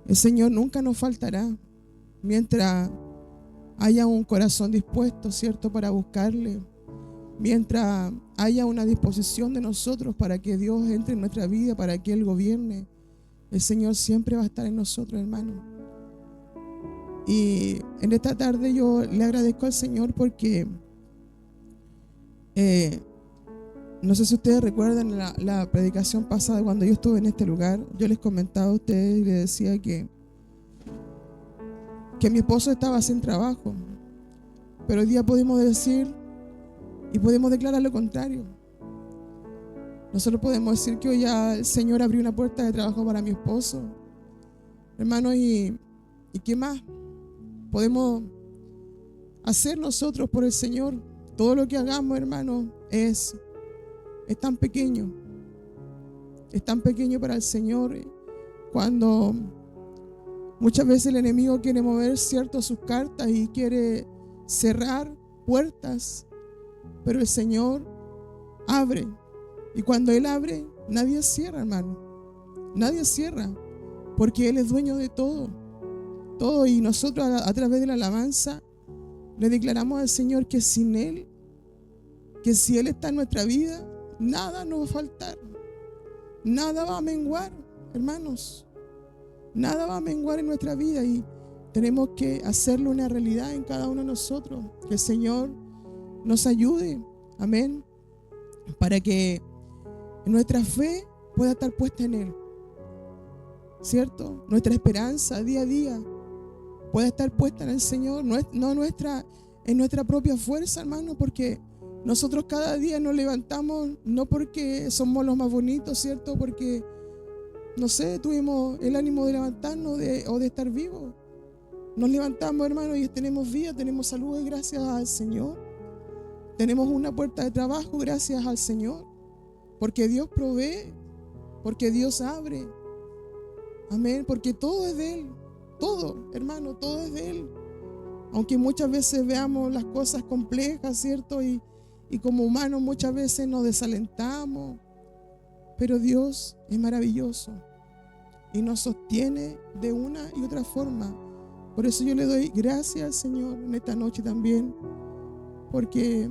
El Señor nunca nos faltará mientras haya un corazón dispuesto, ¿cierto?, para buscarle. Mientras haya una disposición de nosotros para que Dios entre en nuestra vida, para que Él gobierne, el Señor siempre va a estar en nosotros, hermano. Y en esta tarde yo le agradezco al Señor porque no sé si ustedes recuerdan la predicación pasada cuando yo estuve en este lugar. Yo les comentaba a ustedes y les decía que mi esposo estaba sin trabajo, pero hoy día podemos decir y podemos declarar lo contrario. Nosotros podemos decir que hoy ya el Señor abrió una puerta de trabajo para mi esposo, hermano. ¿Y qué más podemos hacer nosotros por el Señor? Todo lo que hagamos, hermano, es tan pequeño. Es tan pequeño para el Señor. Cuando muchas veces el enemigo quiere mover, ¿cierto?, sus cartas y quiere cerrar puertas, pero el Señor abre. Y cuando Él abre, nadie cierra, hermano. Nadie cierra, porque Él es dueño de todo. Todo. Y nosotros a través de la alabanza le declaramos al Señor que sin Él, que si Él está en nuestra vida, nada nos va a faltar. Nada va a menguar, hermanos. Nada va a menguar en nuestra vida y tenemos que hacerlo una realidad en cada uno de nosotros. Que el Señor nos ayude, amén, para que nuestra fe pueda estar puesta en Él, ¿cierto? Nuestra esperanza día a día pueda estar puesta en el Señor, no en nuestra propia fuerza, hermano, porque nosotros cada día nos levantamos no porque somos los más bonitos, ¿cierto? Porque, no sé, tuvimos el ánimo de levantarnos o de estar vivos. Nos levantamos, hermano, y tenemos vida, tenemos salud gracias al Señor. Tenemos una puerta de trabajo gracias al Señor. Porque Dios provee, porque Dios abre. Amén, porque todo es de Él. Todo, hermano, todo es de Él. Aunque muchas veces veamos las cosas complejas, ¿cierto? Y como humanos muchas veces nos desalentamos. Pero Dios es maravilloso y nos sostiene de una y otra forma. Por eso yo le doy gracias al Señor en esta noche también, porque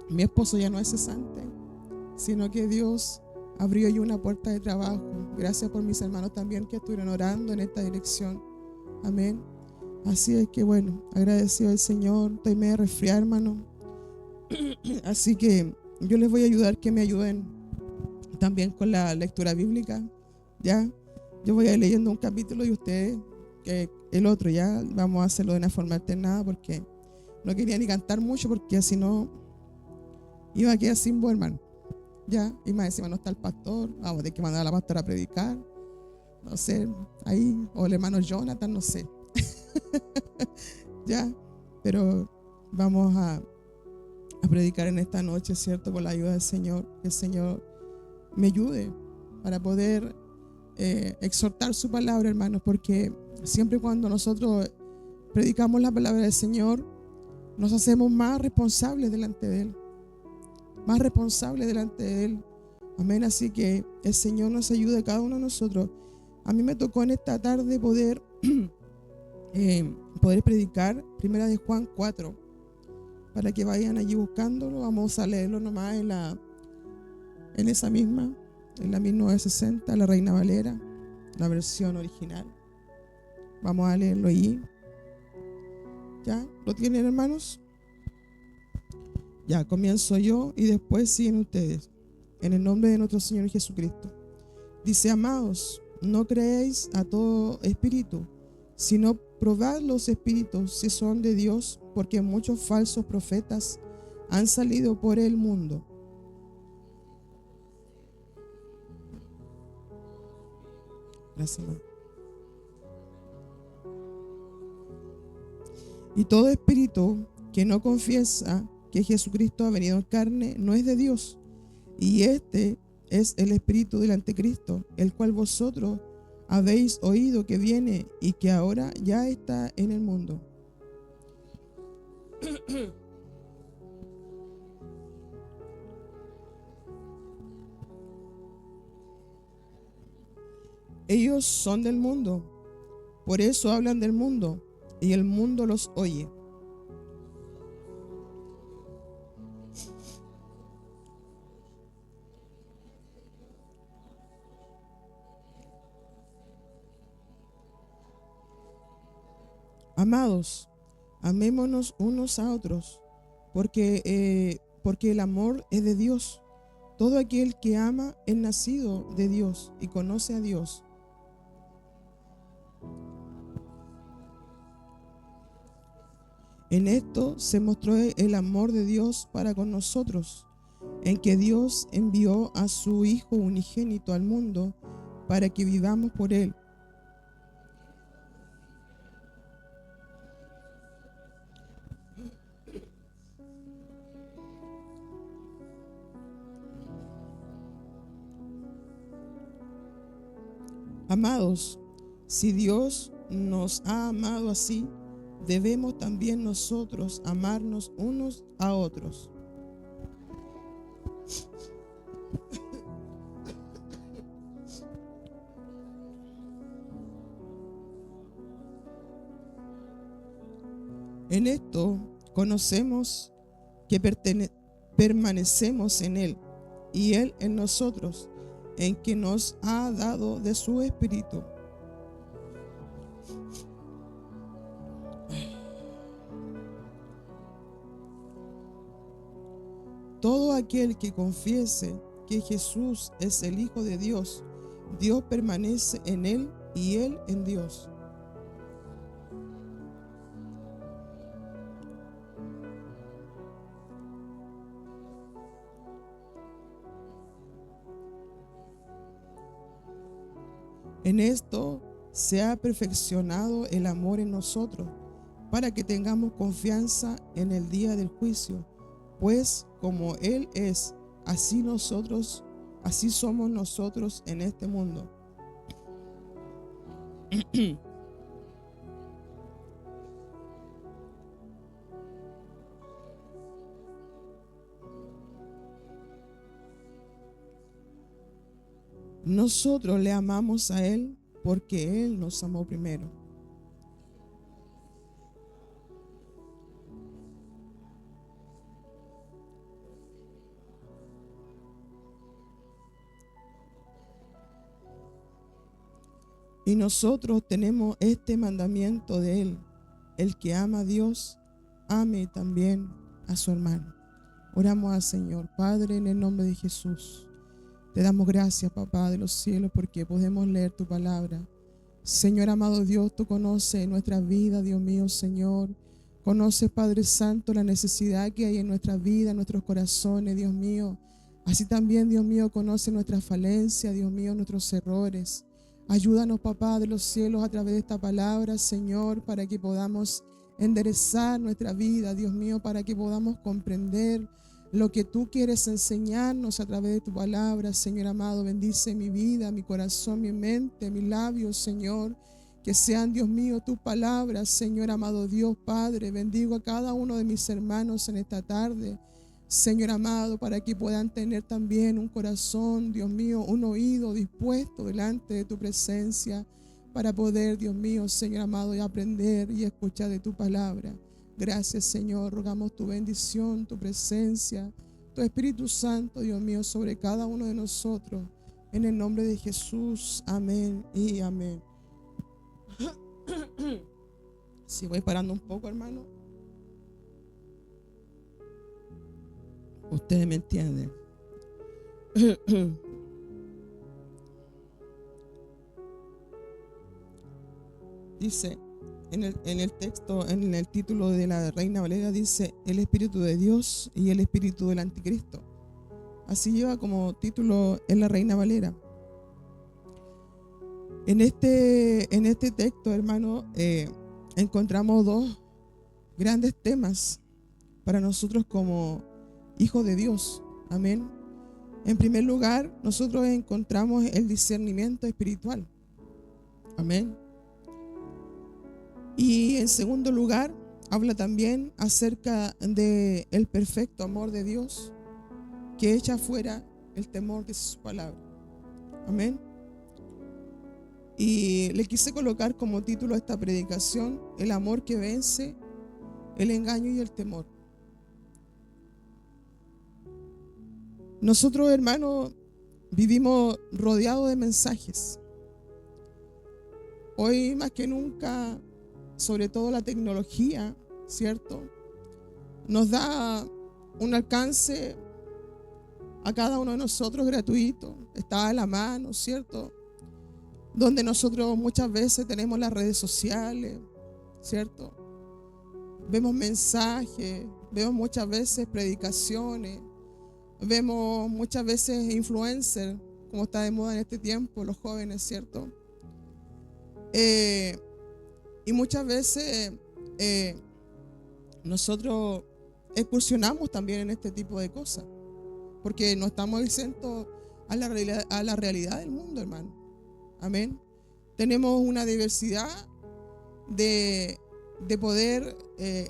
mi esposo ya no es cesante, sino que Dios abrió ahí una puerta de trabajo. Gracias por mis hermanos también que estuvieron orando en esta dirección. Amén. Así es que bueno, agradecido al Señor. Estoy medio resfriada, hermano. Así que yo les voy a ayudar, que me ayuden también con la lectura bíblica. Ya, yo voy a ir leyendo un capítulo y ustedes que el otro. Ya vamos a hacerlo de una forma alternada porque no quería ni cantar mucho, porque si no iba a quedar sin voz, hermano. Ya, y más encima no está el pastor. Vamos a tener que mandar a la pastora a predicar, no sé, ahí, o el hermano Jonathan, no sé. Ya, pero vamos a predicar en esta noche, ¿cierto? Con la ayuda del Señor. Que el Señor me ayude para poder exhortar su palabra, hermanos, porque siempre cuando nosotros predicamos la palabra del Señor, nos hacemos más responsables delante de Él. Más responsables delante de Él. Amén. Así que el Señor nos ayude a cada uno de nosotros. A mí me tocó en esta tarde poder predicar Primera de Juan 4, para que vayan allí buscándolo. Vamos a leerlo nomás en la 1960, la Reina Valera, la versión original. Vamos a leerlo allí. ¿Ya? ¿Lo tienen, hermanos? Ya, comienzo yo y después siguen ustedes. En el nombre de nuestro Señor Jesucristo. Dice: amados, no creéis a todo espíritu, sino probad los espíritus si son de Dios, porque muchos falsos profetas han salido por el mundo. Gracias, hermano. Y todo espíritu que no confiesa que Jesucristo ha venido en carne no es de Dios. Y este es el espíritu del anticristo, el cual vosotros habéis oído que viene y que ahora ya está en el mundo. Ellos son del mundo, por eso hablan del mundo, y el mundo los oye. Amados, amémonos unos a otros, porque el amor es de Dios. Todo aquel que ama es nacido de Dios y conoce a Dios. En esto se mostró el amor de Dios para con nosotros, en que Dios envió a su Hijo unigénito al mundo para que vivamos por Él. Amados, si Dios nos ha amado así, debemos también nosotros amarnos unos a otros. En esto conocemos que permanecemos en Él y Él en nosotros, en que nos ha dado de su Espíritu. Todo aquel que confiese que Jesús es el Hijo de Dios, Dios permanece en Él y Él en Dios. En esto se ha perfeccionado el amor en nosotros, para que tengamos confianza en el día del juicio, pues como Él es, así somos nosotros en este mundo. Nosotros le amamos a Él porque Él nos amó primero. Y nosotros tenemos este mandamiento de Él: el que ama a Dios, ame también a su hermano. Oramos al Señor. Padre, en el nombre de Jesús, te damos gracias, papá de los cielos, porque podemos leer tu palabra. Señor amado Dios, tú conoces nuestra vida, Dios mío, Señor. Conoces, Padre Santo, la necesidad que hay en nuestra vida, en nuestros corazones, Dios mío. Así también, Dios mío, conoce nuestras falencias, Dios mío, nuestros errores. Ayúdanos, papá de los cielos, a través de esta palabra, Señor, para que podamos enderezar nuestra vida, Dios mío, para que podamos comprender lo que tú quieres enseñarnos a través de tu palabra. Señor amado, bendice mi vida, mi corazón, mi mente, mis labios, Señor. Que sean, Dios mío, tus palabras, Señor amado Dios Padre. Bendigo a cada uno de mis hermanos en esta tarde, Señor amado, para que puedan tener también un corazón, Dios mío, un oído dispuesto delante de tu presencia, para poder, Dios mío, Señor amado, y aprender y escuchar de tu palabra. Gracias, Señor. Rogamos tu bendición, tu presencia, tu Espíritu Santo, Dios mío, sobre cada uno de nosotros. En el nombre de Jesús. Amén y amén. Si voy parando un poco, hermano, ustedes me entienden. Dice en el texto, en el título de la Reina Valera, dice: el Espíritu de Dios y el Espíritu del Anticristo. Así lleva como título en la Reina Valera. En este texto, hermano, encontramos dos grandes temas para nosotros como hijos de Dios. Amén. En primer lugar, nosotros encontramos el discernimiento espiritual. Amén. Y en segundo lugar, habla también acerca de el perfecto amor de Dios, que echa fuera el temor de su palabra. Amén. Y le quise colocar como título a esta predicación: el amor que vence el engaño y el temor. Nosotros, hermanos, vivimos rodeados de mensajes. Hoy más que nunca, sobre todo la tecnología, ¿cierto?, nos da un alcance a cada uno de nosotros gratuito. Está a la mano, ¿cierto?, donde nosotros muchas veces tenemos las redes sociales, ¿cierto? Vemos mensajes, vemos muchas veces predicaciones, vemos muchas veces influencers, como está de moda en este tiempo, los jóvenes, ¿cierto? Y muchas veces nosotros excursionamos también en este tipo de cosas, porque no estamos exentos a la realidad del mundo, hermano. Amén. Tenemos una diversidad de poder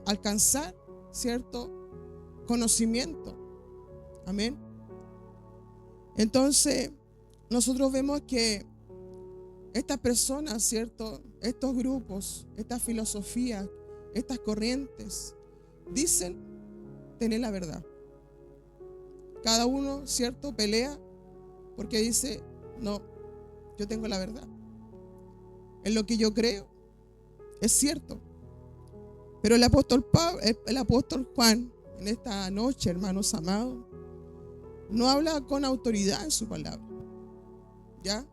alcanzar cierto conocimiento. Amén. Entonces, nosotros vemos que estas personas, cierto, estos grupos, estas filosofías, estas corrientes, dicen tener la verdad. Cada uno, cierto, pelea porque dice: no, yo tengo la verdad. En lo que yo creo es cierto. Pero el apóstol Juan, en esta noche, hermanos amados, no habla con autoridad en su palabra. ¿Ya?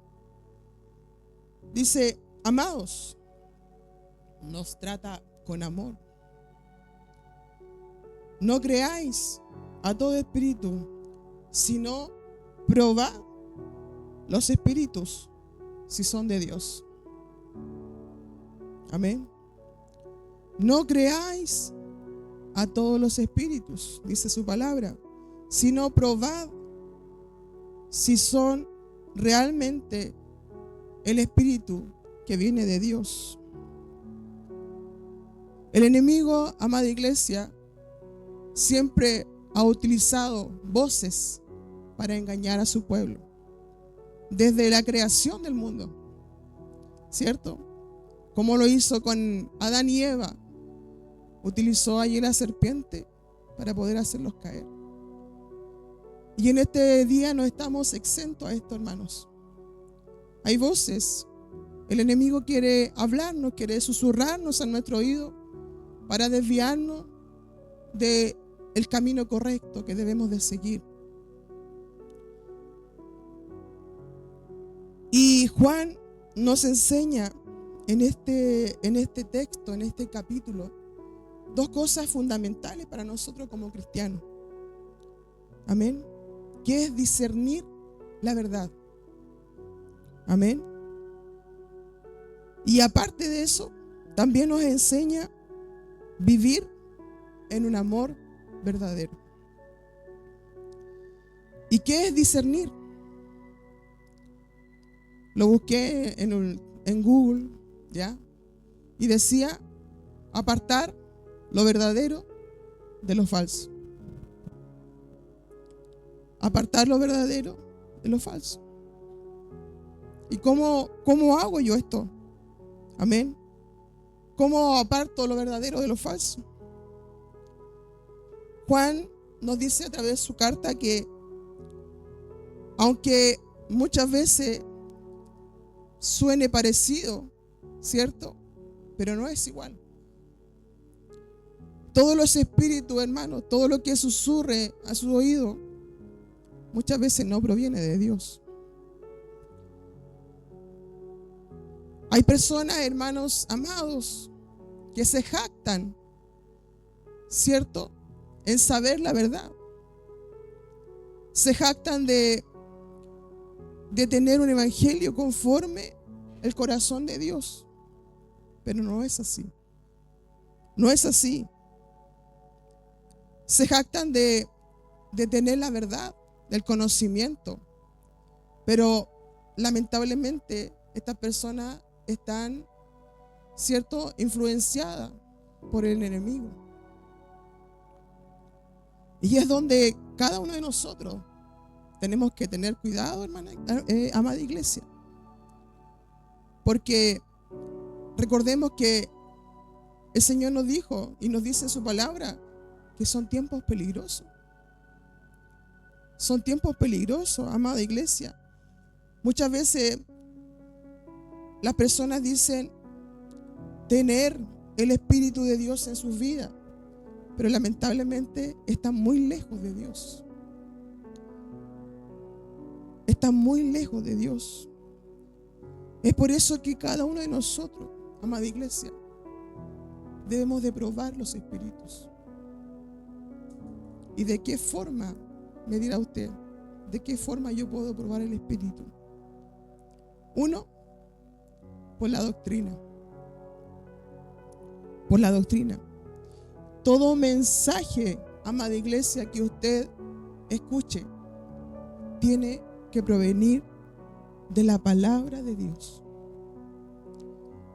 Dice: amados, nos trata con amor. No creáis a todo espíritu, sino probad los espíritus si son de Dios. Amén. No creáis a todos los espíritus, dice su palabra, sino probad si son realmente el espíritu que viene de Dios. El enemigo, amada iglesia, siempre ha utilizado voces para engañar a su pueblo, desde la creación del mundo, ¿cierto? Como lo hizo con Adán y Eva, utilizó allí la serpiente para poder hacerlos caer. Y en este día no estamos exentos a esto, hermanos. Hay voces. El enemigo quiere hablarnos, quiere susurrarnos a nuestro oído para desviarnos del camino correcto que debemos de seguir. Y Juan nos enseña en este texto, en este capítulo, dos cosas fundamentales para nosotros como cristianos. Amén. Que es discernir la verdad. Amén. Y aparte de eso, también nos enseña vivir en un amor verdadero. ¿Y qué es discernir? Lo busqué en Google, ¿ya? Y decía: apartar lo verdadero de lo falso. Apartar lo verdadero de lo falso. ¿Y cómo hago yo esto? Amén. ¿Cómo aparto lo verdadero de lo falso? Juan nos dice a través de su carta que, aunque muchas veces suene parecido, ¿cierto?, pero no es igual. Todos los espíritus, hermanos, todo lo que susurre a su oído, muchas veces no proviene de Dios. Hay personas, hermanos amados, que se jactan, ¿cierto?, en saber la verdad. Se jactan de tener un evangelio conforme el corazón de Dios. Pero no es así. No es así. Se jactan de tener la verdad, del conocimiento. Pero lamentablemente estas personas están, ¿cierto?, influenciadas por el enemigo. Y es donde cada uno de nosotros tenemos que tener cuidado, hermana, amada iglesia. Porque recordemos que el Señor nos dijo y nos dice en su palabra que son tiempos peligrosos. Son tiempos peligrosos, amada iglesia. Muchas veces las personas dicen tener el Espíritu de Dios en sus vidas, pero lamentablemente están muy lejos de Dios. Están muy lejos de Dios. Es por eso que cada uno de nosotros, amada iglesia, debemos de probar los espíritus. ¿Y de qué forma, me dirá usted, de qué forma yo puedo probar el espíritu? Uno, por la doctrina. Por la doctrina. Todo mensaje, amada iglesia, que usted escuche, tiene que provenir de la palabra de Dios.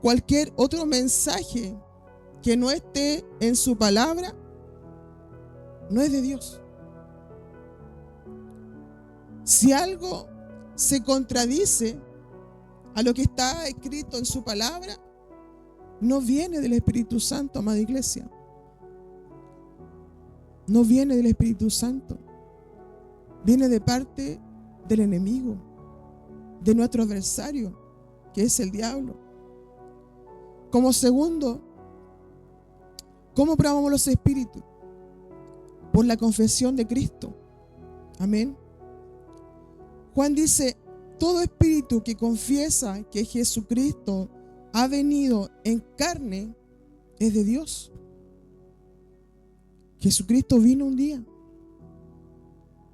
Cualquier otro mensaje que no esté en su palabra no es de Dios. Si algo se contradice a lo que está escrito en su palabra, no viene del Espíritu Santo, amada iglesia. No viene del Espíritu Santo. Viene de parte del enemigo, de nuestro adversario, que es el diablo. Como segundo, ¿cómo probamos los espíritus? Por la confesión de Cristo. Amén. Juan dice, todo espíritu que confiesa que Jesucristo ha venido en carne es de Dios. Jesucristo vino un día.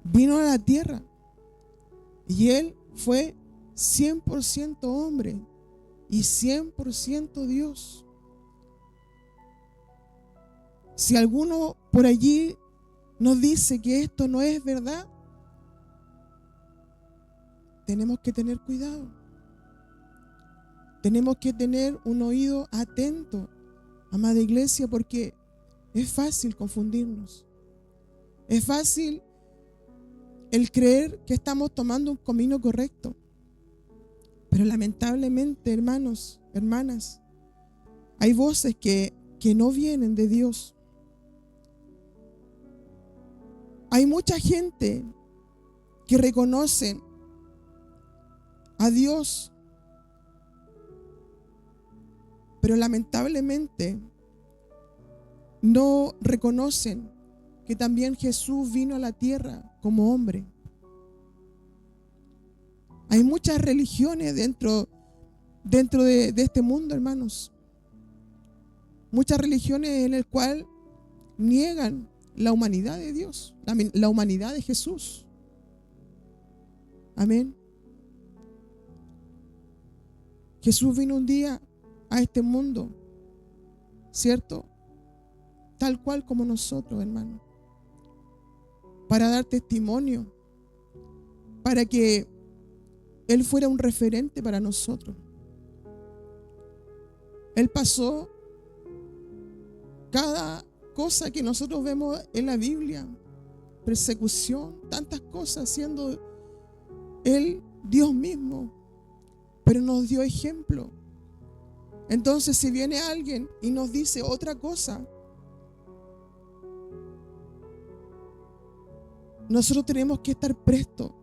Vino a la tierra. Y Él fue 100% hombre y 100% Dios. Si alguno por allí nos dice que esto no es verdad, tenemos que tener cuidado. Tenemos que tener un oído atento, amada iglesia, porque es fácil confundirnos. Es fácil el creer que estamos tomando un camino correcto. Pero lamentablemente, hermanos, hermanas, hay voces que no vienen de Dios. Hay mucha gente que reconocen a Dios, pero lamentablemente no reconocen que también Jesús vino a la tierra como hombre. Hay muchas religiones dentro de este mundo, hermanos. Muchas religiones en las cuales niegan la humanidad de Dios, la humanidad de Jesús. Amén. Jesús vino un día a este mundo, ¿cierto? Tal cual como nosotros, hermano, para dar testimonio, para que Él fuera un referente para nosotros. Él pasó cada cosa que nosotros vemos en la Biblia, persecución, tantas cosas, siendo Él Dios mismo, pero nos dio ejemplo. Entonces, si viene alguien y nos dice otra cosa, nosotros tenemos que estar prestos.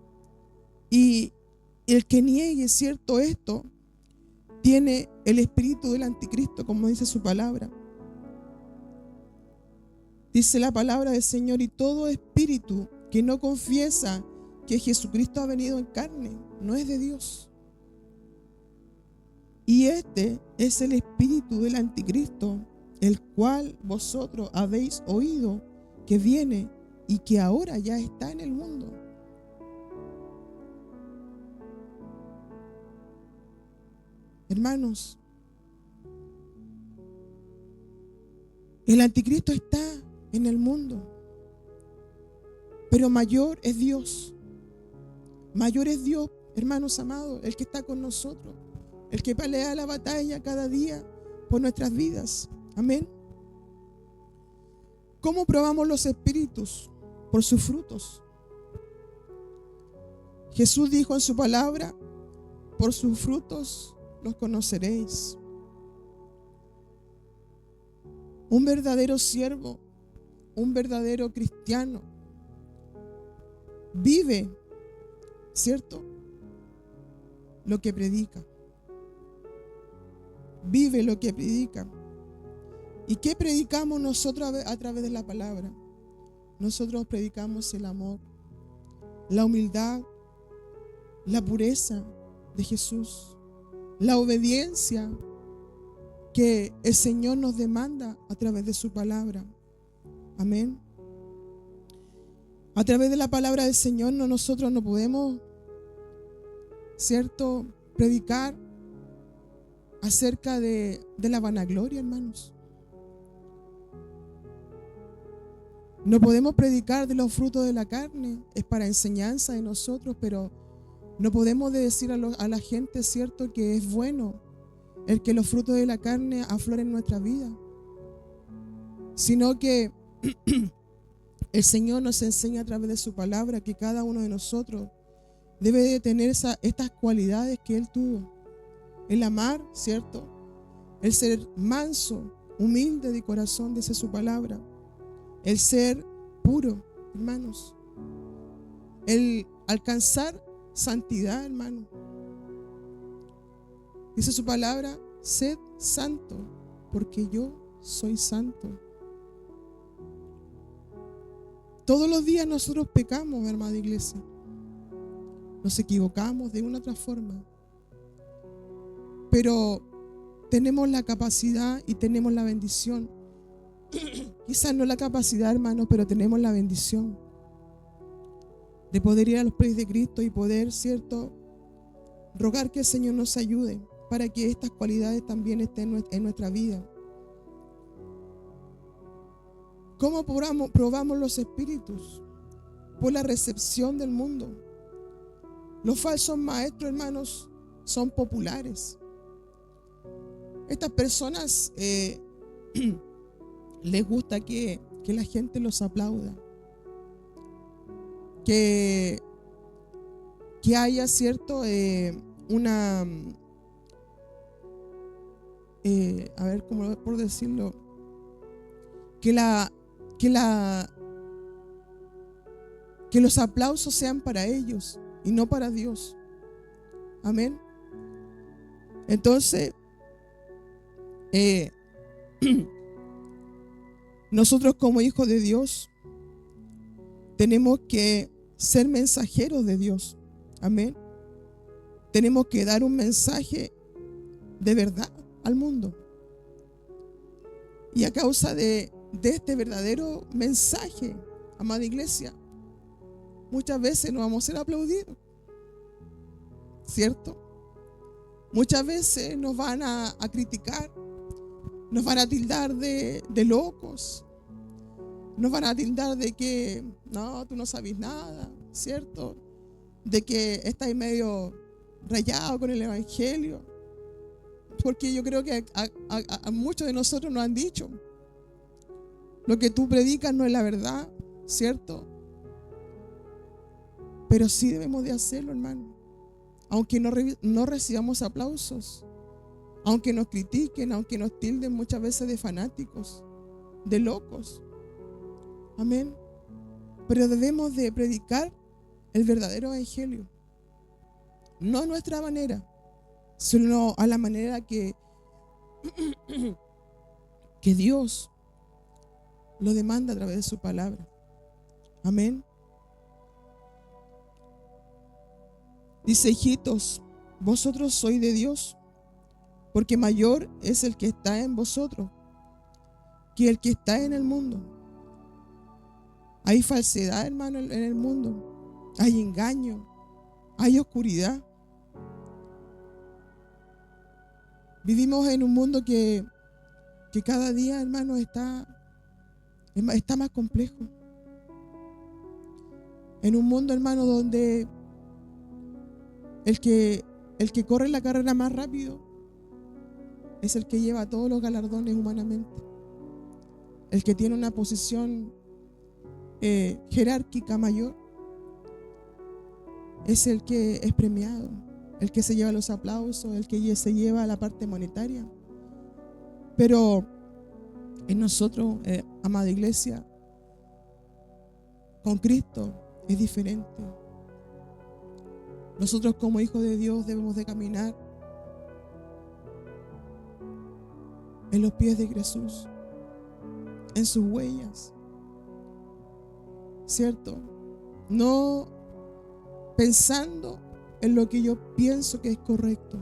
Y el que niegue, ¿cierto?, esto, tiene el espíritu del anticristo, como dice su palabra. Dice la palabra del Señor, y todo espíritu que no confiesa que Jesucristo ha venido en carne, no es de Dios. Y este es el espíritu del anticristo, el cual vosotros habéis oído que viene y que ahora ya está en el mundo. Hermanos, el anticristo está en el mundo, pero mayor es Dios. Mayor es Dios, hermanos amados, el que está con nosotros, el que pelea la batalla cada día por nuestras vidas. Amén. ¿Cómo probamos los espíritus? Por sus frutos. Jesús dijo en su palabra, por sus frutos los conoceréis. Un verdadero siervo, un verdadero cristiano, vive, ¿cierto?, lo que predica. Vive lo que predica. ¿Y qué predicamos nosotros a través de la palabra? Nosotros predicamos el amor, la humildad, la pureza de Jesús, la obediencia que el Señor nos demanda a través de su palabra. Amén. A través de la palabra del Señor nosotros no podemos, ¿cierto?, predicar acerca de la vanagloria, hermanos. No podemos predicar de los frutos de la carne, es para enseñanza de nosotros, pero no podemos decir a la gente, ¿cierto?, que es bueno el que los frutos de la carne afloren en nuestra vida, sino que el Señor nos enseña a través de su palabra que cada uno de nosotros debe de tener estas cualidades que Él tuvo. El amar, ¿cierto?, el ser manso, humilde de corazón, dice su palabra. El ser puro, hermanos. El alcanzar santidad, hermano. Dice su palabra: sed santo, porque yo soy santo. Todos los días nosotros pecamos, hermana iglesia. Nos equivocamos de una u otra forma. Pero tenemos la capacidad y tenemos la bendición. Quizás no la capacidad, hermanos, pero tenemos la bendición de poder ir a los pies de Cristo y poder, ¿cierto?, rogar que el Señor nos ayude para que estas cualidades también estén en nuestra vida. ¿Cómo probamos los espíritus? Por la recepción del mundo. Los falsos maestros, hermanos, son populares. Estas personas les gusta que la gente los aplauda, que haya, ¿cierto?, una, a ver cómo por decirlo, que los aplausos sean para ellos y no para Dios. Amén. Entonces, nosotros como hijos de Dios tenemos que ser mensajeros de Dios. Amén. Tenemos que dar un mensaje de verdad al mundo. Y a causa de este verdadero mensaje, amada iglesia, muchas veces no vamos a ser aplaudidos, ¿cierto? Muchas veces nos van a criticar, nos van a tildar de locos, nos van a tildar de que no, tú no sabes nada, ¿cierto? De que estás medio rayado con el evangelio, porque yo creo que a muchos de nosotros nos han dicho: lo que tú predicas no es la verdad, ¿cierto? Pero sí debemos de hacerlo, hermano. Aunque no recibamos aplausos, aunque nos critiquen, aunque nos tilden muchas veces de fanáticos, de locos. Amén. Pero debemos de predicar el verdadero evangelio. No a nuestra manera, sino a la manera que Dios lo demanda a través de su palabra. Amén. Dice: hijitos, vosotros sois de Dios, porque mayor es el que está en vosotros que el que está en el mundo. Hay falsedad, hermano, en el mundo. Hay engaño, hay oscuridad. Vivimos en un mundo que cada día, hermano, está más complejo. En un mundo, hermano, donde el que corre la carrera más rápido es el que lleva todos los galardones humanamente. El que tiene una posición jerárquica mayor es el que es premiado. el que se lleva los aplausos, el que se lleva la parte monetaria. Pero en nosotros, amada iglesia, con Cristo es diferente. Nosotros como hijos de Dios debemos de caminar en los pies de Jesús, en sus huellas, ¿cierto? No pensando en lo que yo pienso que es correcto,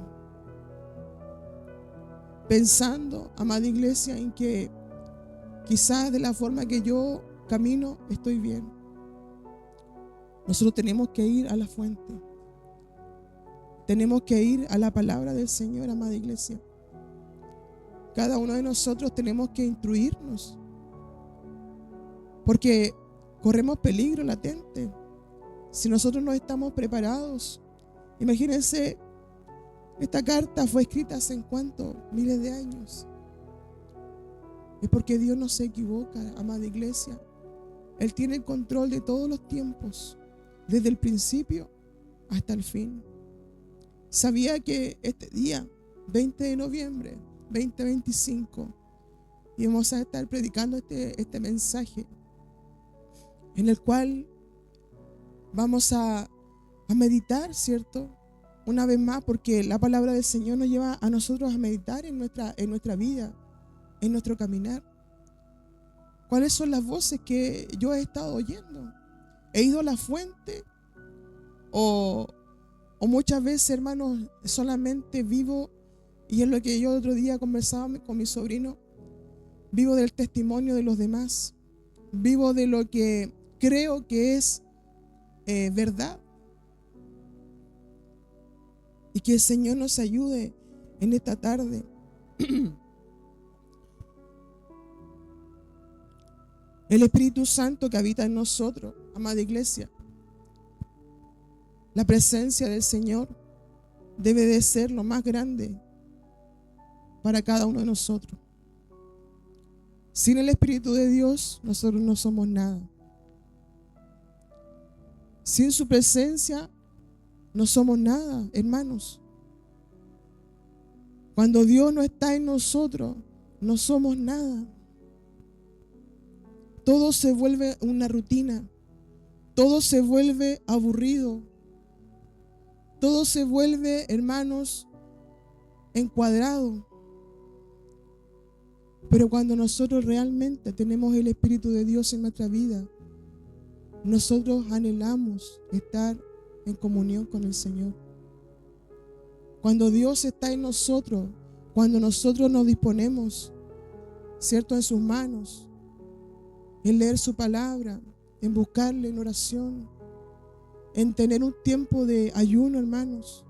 pensando, amada iglesia, en que quizás de la forma que yo camino estoy bien. Nosotros tenemos que ir a la fuente, tenemos que ir a la palabra del Señor, amada iglesia. Cada uno de nosotros tenemos que instruirnos, porque corremos peligro latente si nosotros no estamos preparados. Imagínense, esta carta fue escrita hace cuánto, miles de años. Es porque Dios no se equivoca, amada iglesia. Él tiene el control de todos los tiempos, desde el principio hasta el fin. Sabía que este día, 20 de noviembre 2025, íbamos a estar predicando este mensaje, en el cual vamos a meditar, ¿cierto? Una vez más, porque la palabra del Señor nos lleva a nosotros a meditar en nuestra vida, en nuestro caminar. ¿Cuáles son las voces que yo he estado oyendo? ¿He ido a la fuente? O muchas veces, hermanos, solamente vivo, y es lo que yo otro día conversaba con mi sobrino, vivo del testimonio de los demás, vivo de lo que creo que es verdad. Y que el Señor nos ayude en esta tarde. El Espíritu Santo que habita en nosotros, amada iglesia, la presencia del Señor debe de ser lo más grande para cada uno de nosotros. Sin el Espíritu de Dios, nosotros no somos nada. Sin su presencia, no somos nada, hermanos. Cuando Dios no está en nosotros, no somos nada. Todo se vuelve una rutina. Todo se vuelve aburrido. Todo se vuelve, hermanos, encuadrado. Pero cuando nosotros realmente tenemos el Espíritu de Dios en nuestra vida, nosotros anhelamos estar en comunión con el Señor. Cuando Dios está en nosotros, cuando nosotros nos disponemos, ¿cierto?, en sus manos, en leer su palabra, en buscarle en oración, en tener un tiempo de ayuno, hermanos,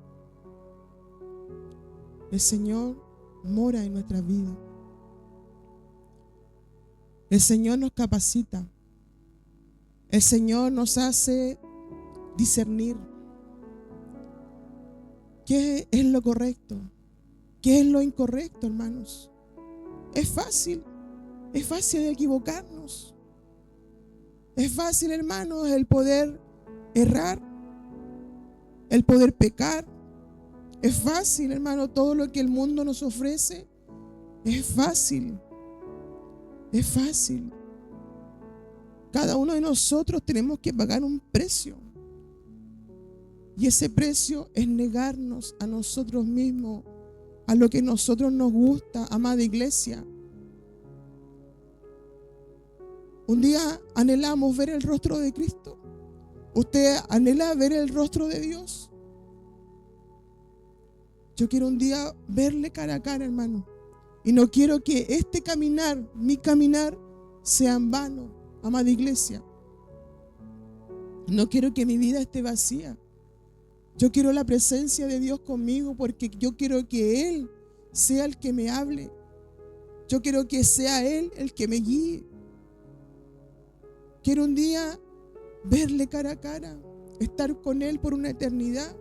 el Señor mora en nuestra vida. El Señor nos capacita. El Señor nos hace discernir qué es lo correcto, qué es lo incorrecto, hermanos. Es fácil equivocarnos. Es fácil, hermanos, el poder errar, el poder pecar. Es fácil, hermano, todo lo que el mundo nos ofrece. Es fácil. Es fácil. Cada uno de nosotros tenemos que pagar un precio. Y ese precio es negarnos a nosotros mismos, a lo que a nosotros nos gusta, amada iglesia. Un día anhelamos ver el rostro de Cristo. ¿Usted anhela ver el rostro de Dios? Yo quiero un día verle cara a cara, hermano. Y no quiero que este caminar, mi caminar, sea en vano, amada iglesia. No quiero que mi vida esté vacía. Yo quiero la presencia de Dios conmigo, porque yo quiero que Él sea el que me hable. Yo quiero que sea Él el que me guíe. Quiero un día verle cara a cara, estar con Él por una eternidad.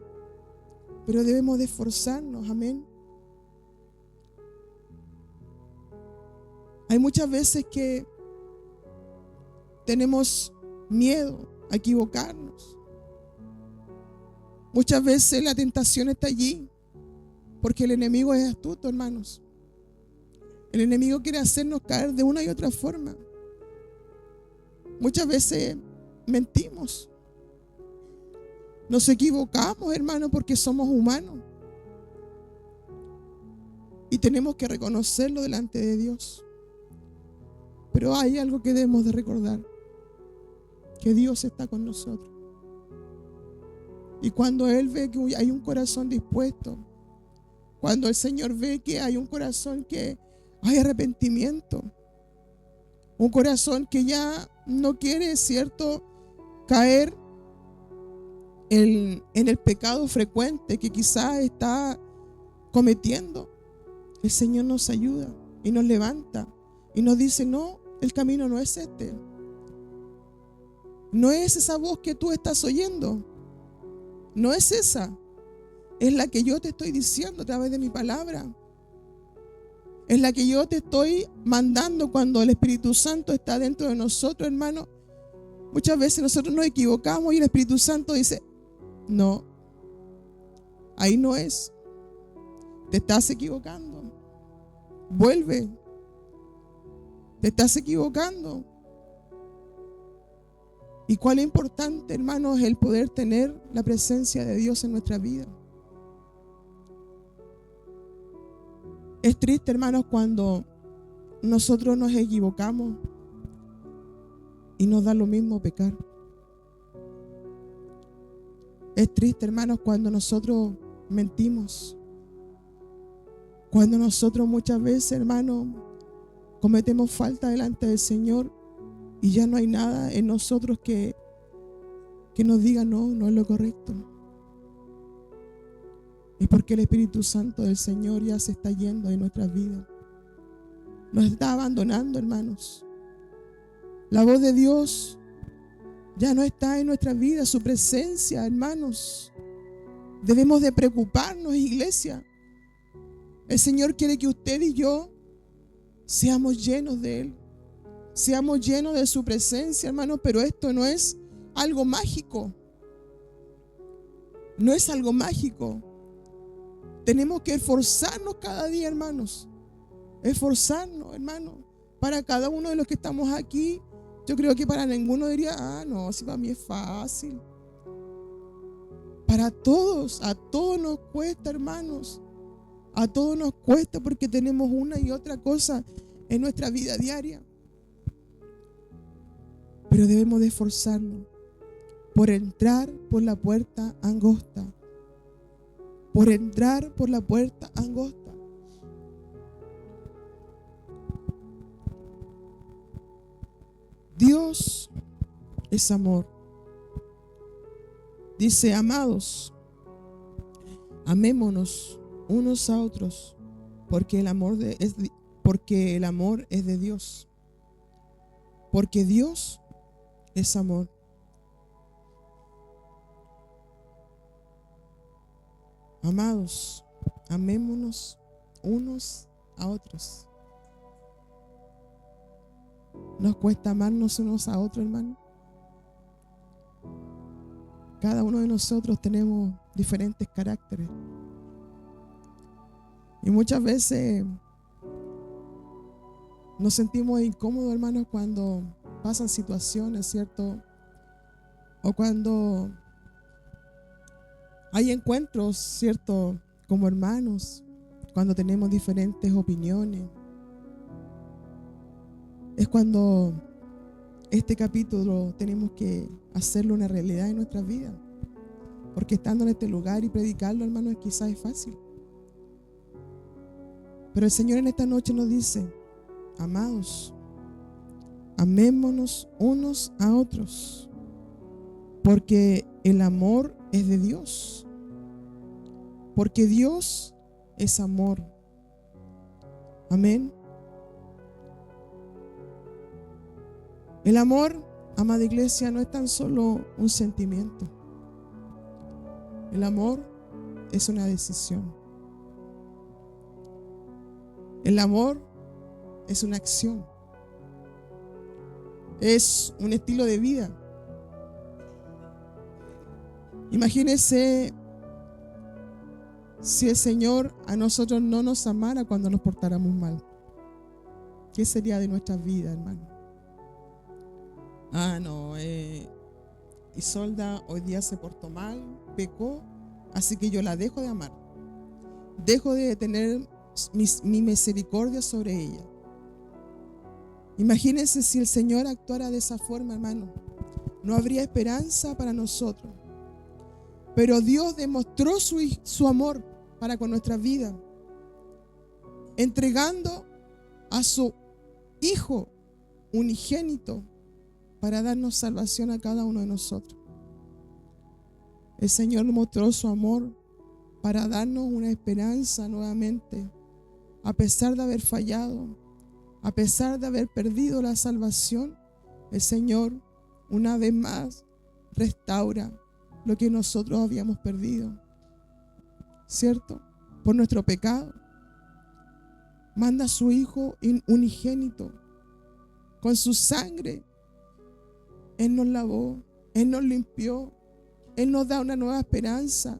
Pero debemos de esforzarnos, amén. Hay muchas veces que tenemos miedo a equivocarnos. Muchas veces la tentación está allí porque el enemigo es astuto, hermanos. El enemigo quiere hacernos caer de una y otra forma. Muchas veces mentimos. Nos equivocamos, hermanos, porque somos humanos. Y tenemos que reconocerlo delante de Dios. Pero hay algo que debemos de recordar. Que Dios está con nosotros. Y cuando Él ve que hay un corazón dispuesto, cuando el Señor ve que hay un corazón que hay arrepentimiento, un corazón que ya no quiere, ¿cierto?, caer en el pecado frecuente que quizás está cometiendo, el Señor nos ayuda y nos levanta y nos dice: no, el camino no es este. No es esa voz que tú estás oyendo. No es esa. Es la que yo te estoy diciendo a través de mi palabra. Es la que yo te estoy mandando cuando el Espíritu Santo está dentro de nosotros, hermano. Muchas veces nosotros nos equivocamos y el Espíritu Santo dice: no, ahí no es. Te estás equivocando. Vuelve. Te estás equivocando. Y cuál es importante, hermanos, el poder tener la presencia de Dios en nuestra vida. Es triste, hermanos, cuando nosotros nos equivocamos y nos da lo mismo pecar. Es triste, hermanos, cuando nosotros mentimos. Cuando nosotros muchas veces, hermanos, cometemos falta delante del Señor y ya no hay nada en nosotros que nos diga: no, no es lo correcto. Es porque el Espíritu Santo del Señor ya se está yendo de nuestras vidas. Nos está abandonando, hermanos. La voz de Dios ya no está en nuestras vidas. Su presencia, hermanos. Debemos de preocuparnos, iglesia. El Señor quiere que usted y yo seamos llenos de Él. Seamos llenos de su presencia, hermanos. Pero esto no es algo mágico. No es algo mágico. Tenemos que esforzarnos cada día, hermanos. Esforzarnos, hermanos. Para cada uno de los que estamos aquí, yo creo que para ninguno diría: ah, no, si para mí es fácil. Para todos, a todos nos cuesta, hermanos. A todos nos cuesta porque tenemos una y otra cosa en nuestra vida diaria. Pero debemos de esforzarnos por entrar por la puerta angosta. Por entrar por la puerta angosta. Dios es amor. Dice: amados, amémonos unos a otros, porque el amor es de Dios. Porque Dios es amor. Amados, amémonos unos a otros. ¿Nos cuesta amarnos unos a otros, hermano? Cada uno de nosotros tenemos diferentes caracteres. Y muchas veces nos sentimos incómodos, hermanos, cuando pasan situaciones, ¿cierto? O cuando hay encuentros, ¿cierto?, como hermanos, cuando tenemos diferentes opiniones. Es cuando este capítulo tenemos que hacerlo una realidad en nuestras vidas. Porque estando en este lugar y predicarlo, hermanos, quizás es fácil. Pero el Señor en esta noche nos dice: amados, amémonos unos a otros, porque el amor es de Dios. Porque Dios es amor. Amén. El amor, amada iglesia, no es tan solo un sentimiento. El amor es una decisión. El amor es una acción. Es un estilo de vida. Imagínense si el Señor a nosotros no nos amara cuando nos portáramos mal? ¿Qué sería de nuestras vidas, hermano? No, Isolda hoy día se portó mal, pecó, así que yo la dejo de amar. Dejo de tener mi misericordia sobre ella. Imagínense si el Señor actuara de esa forma, hermano. No habría esperanza para nosotros. Pero Dios demostró su amor para con nuestra vida, entregando a su Hijo unigénito para darnos salvación a cada uno de nosotros. El Señor mostró su amor para darnos una esperanza nuevamente, a pesar de haber fallado, a pesar de haber perdido la salvación. El Señor una vez más restaura lo que nosotros habíamos perdido, ¿cierto? Por nuestro pecado. Manda a su Hijo unigénito. Con su sangre Él nos lavó, Él nos limpió, Él nos da una nueva esperanza,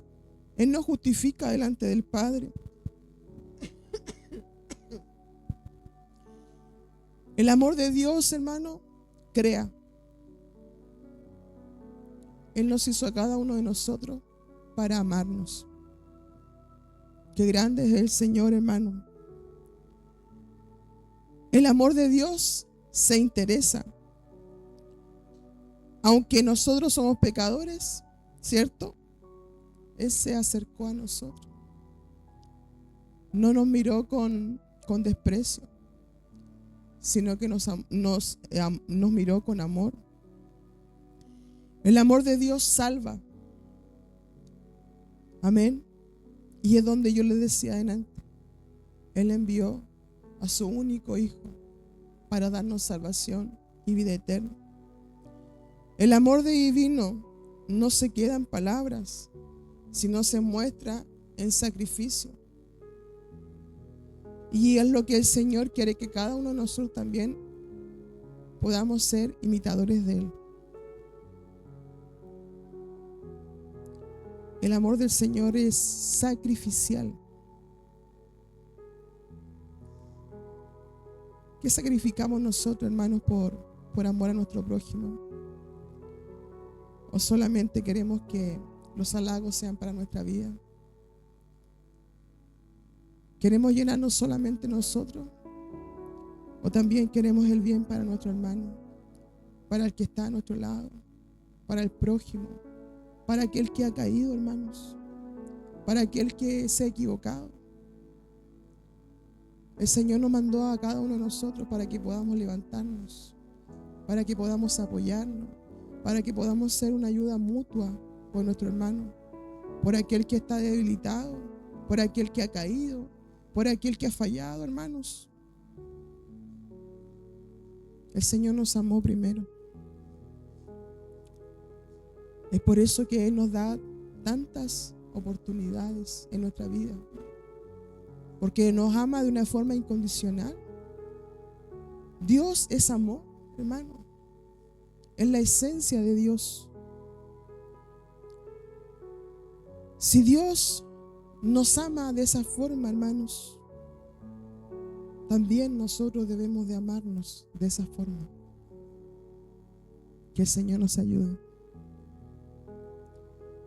Él nos justifica delante del Padre. El amor de Dios, hermano, crea. Él nos hizo a cada uno de nosotros para amarnos. Qué grande es el Señor, hermano. El amor de Dios se interesa. Aunque nosotros somos pecadores, ¿cierto? Él se acercó a nosotros. No nos miró con desprecio, sino que nos miró con amor. El amor de Dios salva. Amén. Y es donde yo les decía adelante. Él envió a su único Hijo para darnos salvación y vida eterna. El amor divino no se queda en palabras, sino se muestra en sacrificio. Y es lo que el Señor quiere, que cada uno de nosotros también podamos ser imitadores de Él. El amor del Señor es sacrificial. ¿Qué sacrificamos nosotros, hermanos, por amor a nuestro prójimo? ¿O solamente queremos que los halagos sean para nuestra vida? ¿Queremos llenarnos solamente nosotros? ¿O también queremos el bien para nuestro hermano, para el que está a nuestro lado, para el prójimo, para aquel que ha caído, hermanos, para aquel que se ha equivocado? El Señor nos mandó a cada uno de nosotros para que podamos levantarnos, para que podamos apoyarnos, para que podamos ser una ayuda mutua por nuestro hermano, por aquel que está debilitado, por aquel que ha caído, por aquel que ha fallado, hermanos. El Señor nos amó primero. Es por eso que Él nos da tantas oportunidades en nuestra vida, porque nos ama de una forma incondicional. Dios es amor, hermano. Es la esencia de Dios. Si Dios nos ama de esa forma, hermanos, también nosotros debemos de amarnos de esa forma. Que el Señor nos ayude.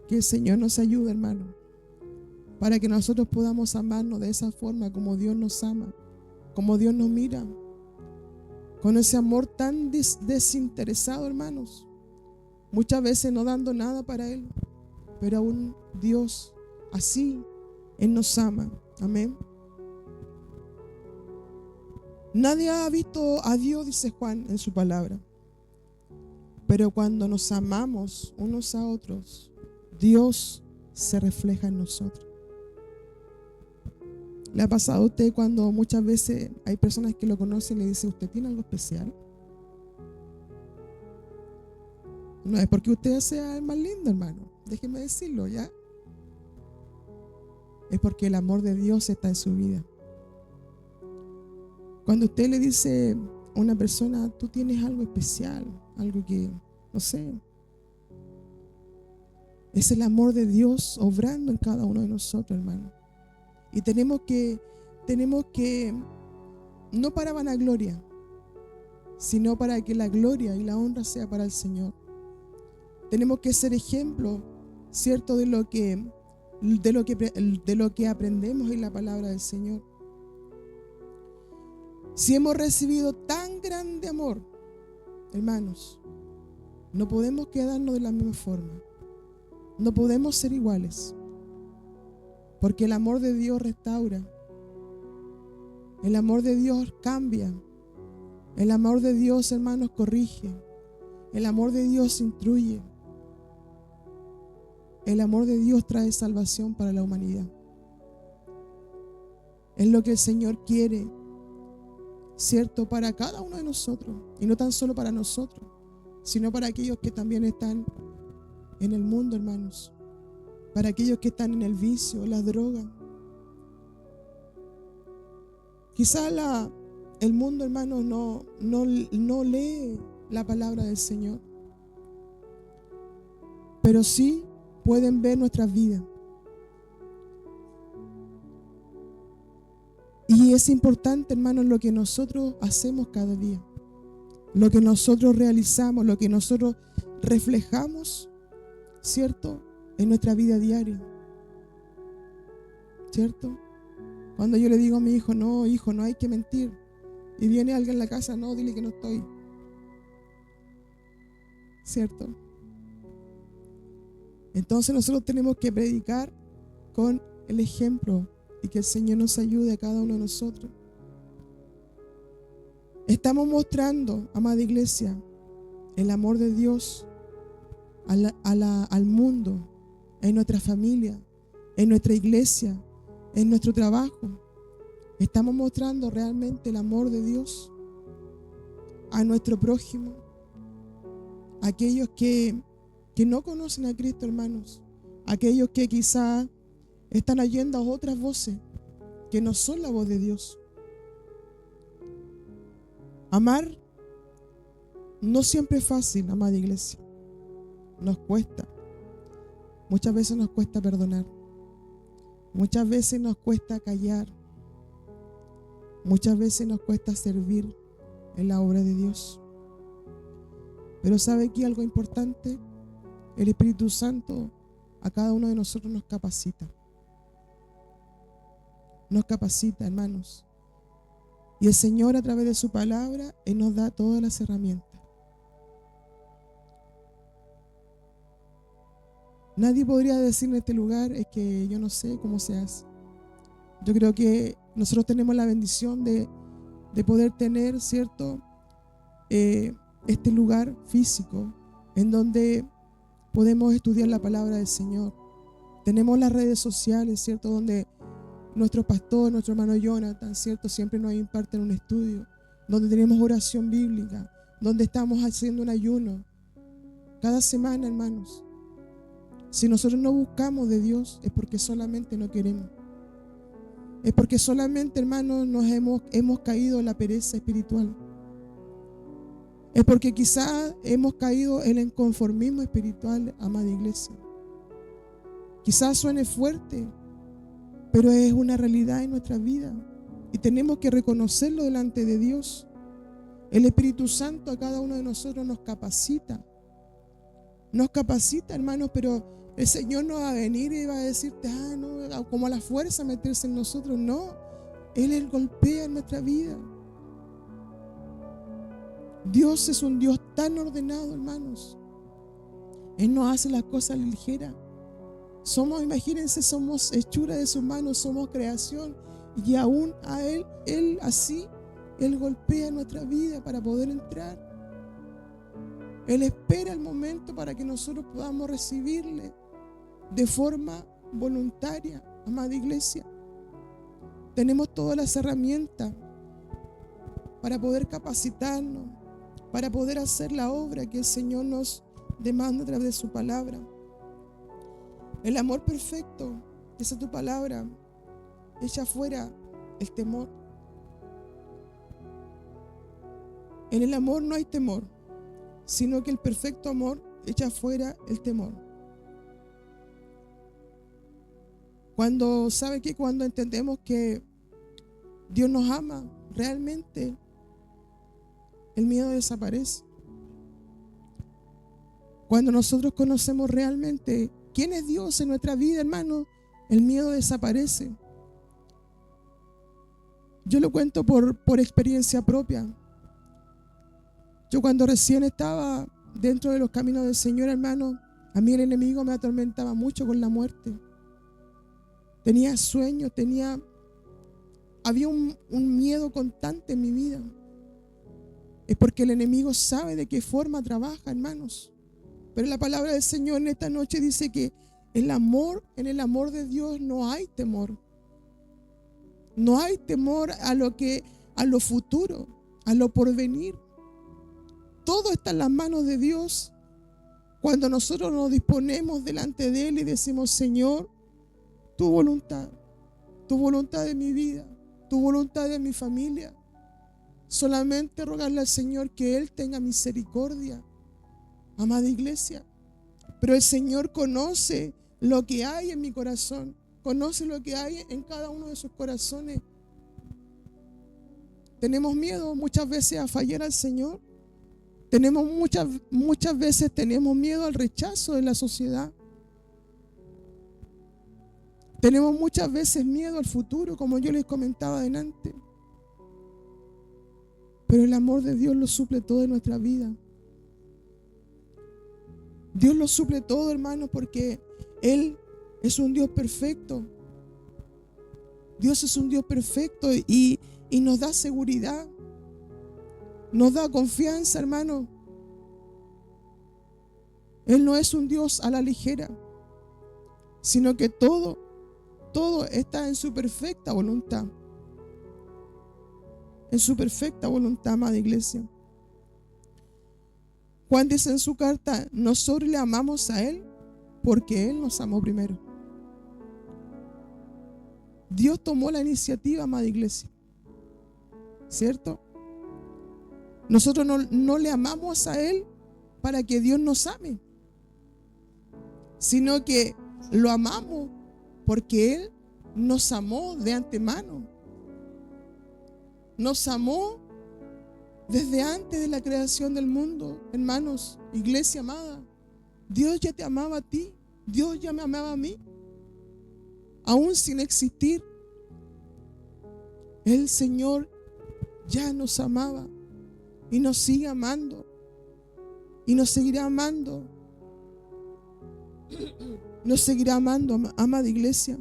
Que el Señor nos ayude, hermano, para que nosotros podamos amarnos de esa forma, como Dios nos ama, como Dios nos mira, con ese amor tan desinteresado, hermanos. Muchas veces no dando nada para Él, pero aún Dios, así, Él nos ama. Amén. Nadie ha visto a Dios, dice Juan en su palabra. Pero cuando nos amamos unos a otros, Dios se refleja en nosotros. ¿Le ha pasado a usted cuando muchas veces hay personas que lo conocen y le dicen: ¿usted tiene algo especial? No es porque usted sea el más lindo, hermano, déjeme decirlo, ¿ya? Es porque el amor de Dios está en su vida. Cuando usted le dice a una persona: tú tienes algo especial, algo que, no sé, es el amor de Dios obrando en cada uno de nosotros, hermano. Y tenemos que, no para vanagloria, sino para que la gloria y la honra sea para el Señor. Tenemos que ser ejemplo, ¿cierto?, de lo que aprendemos en la palabra del Señor. Si hemos recibido tan grande amor, hermanos, no podemos quedarnos de la misma forma. No podemos ser iguales. Porque el amor de Dios restaura. El amor de Dios cambia. El amor de Dios, hermanos, corrige. El amor de Dios instruye. El amor de Dios trae salvación para la humanidad. Es lo que el Señor quiere, ¿cierto?, para cada uno de nosotros. Y no tan solo para nosotros, sino para aquellos que también están en el mundo, hermanos. Para aquellos que están en el vicio, la droga. Quizás el mundo, hermanos, no lee la palabra del Señor. Pero sí pueden ver nuestras vidas. Y es importante, hermanos, lo que nosotros hacemos cada día. Lo que nosotros realizamos, lo que nosotros reflejamos, ¿cierto?, en nuestra vida diaria. ¿Cierto? Cuando yo le digo a mi hijo, no, hijo, no hay que mentir. Y viene alguien a la casa, no, dile que no estoy. ¿Cierto? Entonces nosotros tenemos que predicar con el ejemplo y que el Señor nos ayude a cada uno de nosotros. Estamos mostrando, amada iglesia, el amor de Dios al mundo, en nuestra familia, en nuestra iglesia, en nuestro trabajo. Estamos mostrando realmente el amor de Dios a nuestro prójimo, a aquellos que no conocen a Cristo, hermanos, aquellos que quizá están oyendo a otras voces que no son la voz de Dios. Amar no siempre es fácil, amada iglesia. Nos cuesta. Muchas veces nos cuesta perdonar. Muchas veces nos cuesta callar. Muchas veces nos cuesta servir en la obra de Dios. Pero ¿sabe qué? Algo importante, el Espíritu Santo a cada uno de nosotros nos capacita. Nos capacita, hermanos. Y el Señor, a través de su palabra, Él nos da todas las herramientas. Nadie podría decir en este lugar, es que yo no sé cómo se hace. Yo creo que nosotros tenemos la bendición de poder tener, ¿cierto?, este lugar físico en donde podemos estudiar la palabra del Señor. Tenemos las redes sociales, ¿cierto?, donde nuestro pastor, nuestro hermano Jonathan, ¿cierto?, siempre nos imparten un estudio, donde tenemos oración bíblica, donde estamos haciendo un ayuno. Cada semana, hermanos. Si nosotros no buscamos de Dios, es porque solamente no queremos. Es porque solamente, hermanos, hemos caído en la pereza espiritual. Es porque quizás hemos caído en el inconformismo espiritual, amada iglesia. Quizás suene fuerte, pero es una realidad en nuestra vida. Y tenemos que reconocerlo delante de Dios. El Espíritu Santo a cada uno de nosotros nos capacita. Nos capacita, hermanos, pero el Señor no va a venir y va a decirte, no, como a la fuerza meterse en nosotros. No, Él golpea en nuestra vida. Dios es un Dios tan ordenado, hermanos. Él no hace las cosas ligeras. Imagínense, somos hechura de sus manos, somos creación. Y aún a Él golpea nuestra vida para poder entrar. Él espera el momento para que nosotros podamos recibirle de forma voluntaria, amada iglesia. Tenemos todas las herramientas para poder capacitarnos, para poder hacer la obra que el Señor nos demanda a través de su palabra. El amor perfecto, esa es tu palabra, echa fuera el temor. En el amor no hay temor, sino que el perfecto amor echa fuera el temor. ¿Sabe qué? Cuando entendemos que Dios nos ama realmente, el miedo desaparece. Cuando nosotros conocemos realmente quién es Dios en nuestra vida, hermano, el miedo desaparece. Yo lo cuento por experiencia propia. Yo cuando recién estaba dentro de los caminos del Señor, hermano, a mí el enemigo me atormentaba mucho con la muerte. Tenía sueños, había un miedo constante en mi vida. Es porque el enemigo sabe de qué forma trabaja, hermanos. Pero la palabra del Señor en esta noche dice que en el amor de Dios no hay temor. No hay temor a lo futuro, a lo porvenir. Todo está en las manos de Dios. Cuando nosotros nos disponemos delante de Él y decimos: Señor, tu voluntad de mi vida, tu voluntad de mi familia. Solamente rogarle al Señor que Él tenga misericordia, amada iglesia. Pero el Señor conoce lo que hay en mi corazón, conoce lo que hay en cada uno de sus corazones. Tenemos miedo muchas veces a fallar al Señor. Muchas veces tenemos miedo al rechazo de la sociedad. Tenemos muchas veces miedo al futuro, como yo les comentaba adelante. Pero el amor de Dios lo suple todo en nuestra vida. Dios lo suple todo, hermano, porque Él es un Dios perfecto. Dios es un Dios perfecto y nos da seguridad. Nos da confianza, hermano. Él no es un Dios a la ligera, sino que todo está en su perfecta voluntad. En su perfecta voluntad, amada iglesia. Juan dice en su carta: nosotros le amamos a Él porque Él nos amó primero. Dios tomó la iniciativa, amada iglesia, ¿cierto? Nosotros no le amamos a Él para que Dios nos ame, sino que lo amamos porque Él nos amó de antemano. Nos amó desde antes de la creación del mundo. Hermanos, iglesia amada, Dios ya te amaba a ti. Dios ya me amaba a mí. Aún sin existir, el Señor ya nos amaba y nos sigue amando y nos seguirá amando. Nos seguirá amando, amada iglesia.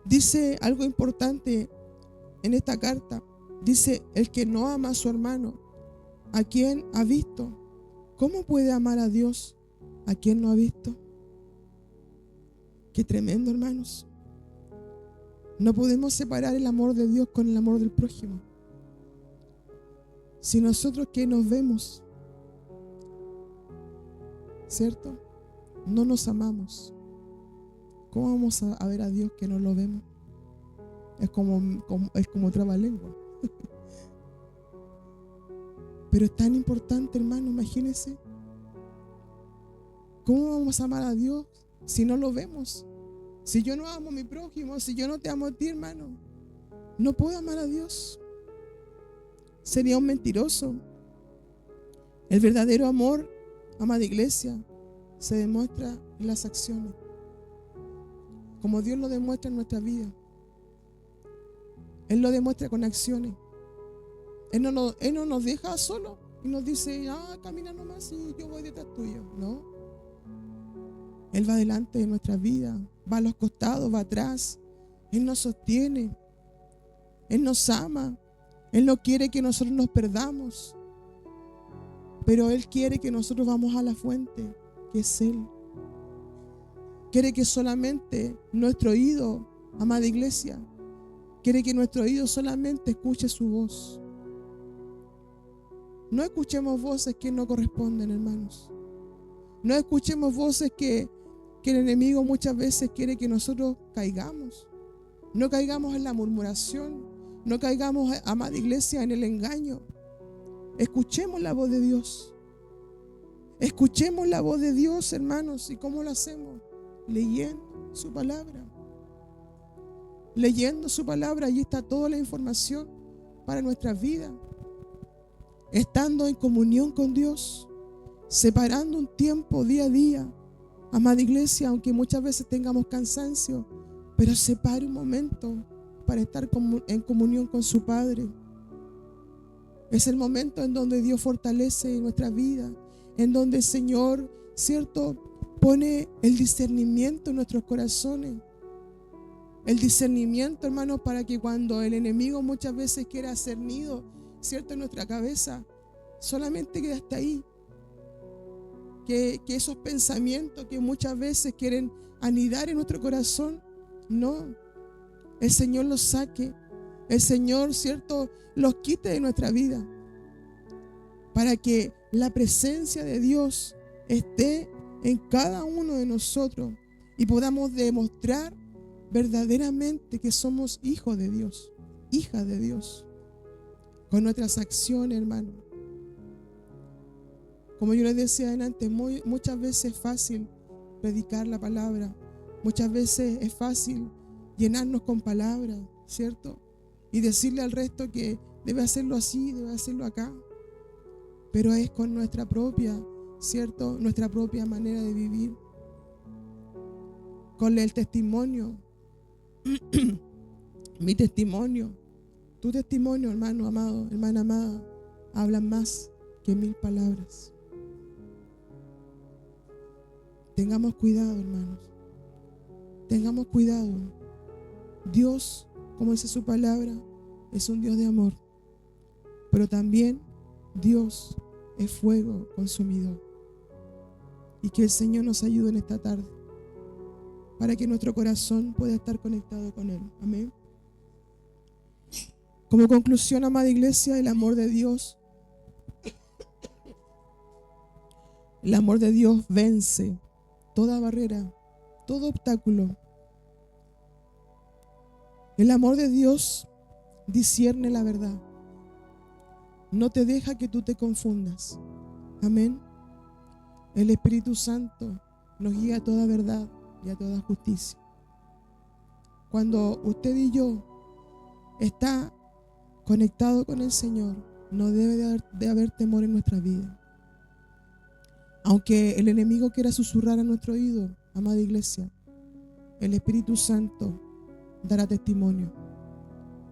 Dice algo importante en esta carta. Dice: el que no ama a su hermano, ¿a quién ha visto? ¿Cómo puede amar a Dios a quien no ha visto? Qué tremendo, hermanos. No podemos separar el amor de Dios con el amor del prójimo. Si nosotros que nos vemos, ¿cierto?, no nos amamos, ¿cómo vamos a ver a Dios que no lo vemos? Es como trabalengua. Pero es tan importante, hermano, imagínense. ¿Cómo vamos a amar a Dios si no lo vemos? Si yo no amo a mi prójimo, si yo no te amo a ti, hermano, no puedo amar a Dios. Sería un mentiroso. El verdadero amor, amada iglesia, se demuestra en las acciones, como Dios lo demuestra en nuestra vida. Él lo demuestra con acciones. Él no nos deja solo y nos dice: camina nomás y yo voy detrás tuyo. No. Él va delante de nuestra vida, va a los costados, va atrás. Él nos sostiene. Él nos ama. Él no quiere que nosotros nos perdamos, pero Él quiere que nosotros vamos a la fuente, que es Él. Quiere que solamente nuestro oído, amada iglesia, quiere que nuestro oído solamente escuche su voz. No escuchemos voces que no corresponden, hermanos. No escuchemos voces que el enemigo muchas veces quiere que nosotros caigamos. No caigamos en la murmuración. No caigamos, amada iglesia, en el engaño. Escuchemos la voz de Dios. Escuchemos la voz de Dios, hermanos. ¿Y cómo lo hacemos? Leyendo su palabra. Leyendo su palabra, allí está toda la información para nuestras vidas. Estando en comunión con Dios, separando un tiempo día a día. Amada iglesia, aunque muchas veces tengamos cansancio, pero separe un momento para estar en comunión con su Padre. Es el momento en donde Dios fortalece nuestra vida, en donde el Señor, ¿cierto?, pone el discernimiento en nuestros corazones. El discernimiento, hermanos, para que cuando el enemigo muchas veces quiera hacer nido, ¿cierto?, en nuestra cabeza, solamente quede hasta ahí. Que esos pensamientos que muchas veces quieren anidar en nuestro corazón, no, el Señor los saque, el Señor, ¿cierto?, los quite de nuestra vida, para que la presencia de Dios esté en cada uno de nosotros y podamos demostrar verdaderamente que somos hijos de Dios, hijas de Dios, con nuestras acciones, hermano. Como yo les decía antes, muchas veces es fácil predicar la palabra, muchas veces es fácil llenarnos con palabras, ¿cierto? Y decirle al resto que debe hacerlo así, debe hacerlo acá. Pero es con nuestra propia, ¿cierto?, nuestra propia manera de vivir. Con el testimonio, mi testimonio, tu testimonio, hermano amado, hermana amada, hablan más que 1000 palabras. Tengamos cuidado, hermanos. Tengamos cuidado. Dios, como dice su palabra, es un Dios de amor. Pero también Dios es fuego consumidor. Y que el Señor nos ayude en esta tarde para que nuestro corazón pueda estar conectado con Él. Amén. Como conclusión, amada iglesia, el amor de Dios vence toda barrera, todo obstáculo. El amor de Dios discierne la verdad. No te deja que tú te confundas. Amén. El Espíritu Santo nos guía a toda verdad y a toda justicia. Cuando usted y yo está conectado con el Señor, no debe de haber temor en nuestra vida. Aunque el enemigo quiera susurrar a nuestro oído, amada iglesia, el Espíritu Santo dará testimonio.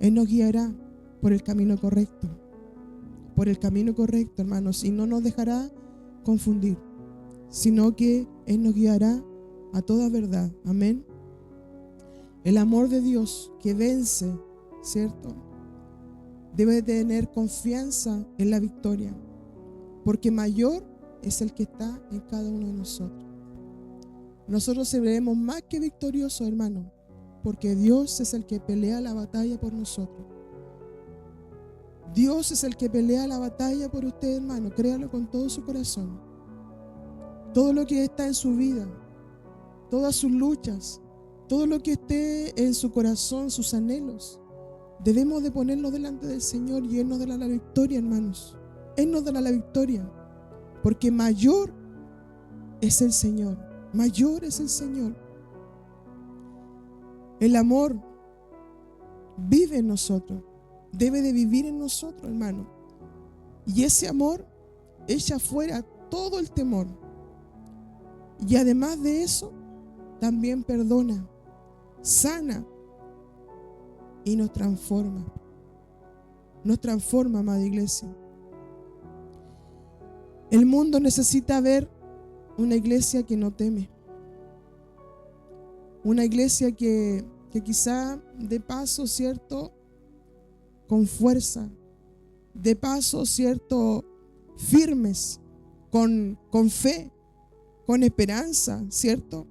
Él nos guiará por el camino correcto. Por el camino correcto, hermanos, y no nos dejará confundir, sino que Él nos guiará a toda verdad. Amén. El amor de Dios que vence, ¿cierto?, debe tener confianza en la victoria, porque mayor es el que está en cada uno de nosotros. Nosotros seremos más que victoriosos, hermano, porque Dios es el que pelea la batalla por nosotros. Dios es el que pelea la batalla por usted, hermano. Créalo con todo su corazón. Todo lo que está en su vida, todas sus luchas, todo lo que esté en su corazón, sus anhelos, debemos de ponerlo delante del Señor y Él nos dará la victoria, hermanos. Él nos dará la victoria, porque mayor es el Señor. Mayor es el Señor. El amor vive en nosotros. Debe de vivir en nosotros, hermano. Y ese amor echa fuera todo el temor. Y además de eso, también perdona, sana y nos transforma. Nos transforma, amada iglesia. El mundo necesita ver una iglesia que no teme. Una iglesia que quizá de paso, ¿cierto?, con fuerza, de paso, ¿cierto?, firmes, con fe, con esperanza, ¿cierto?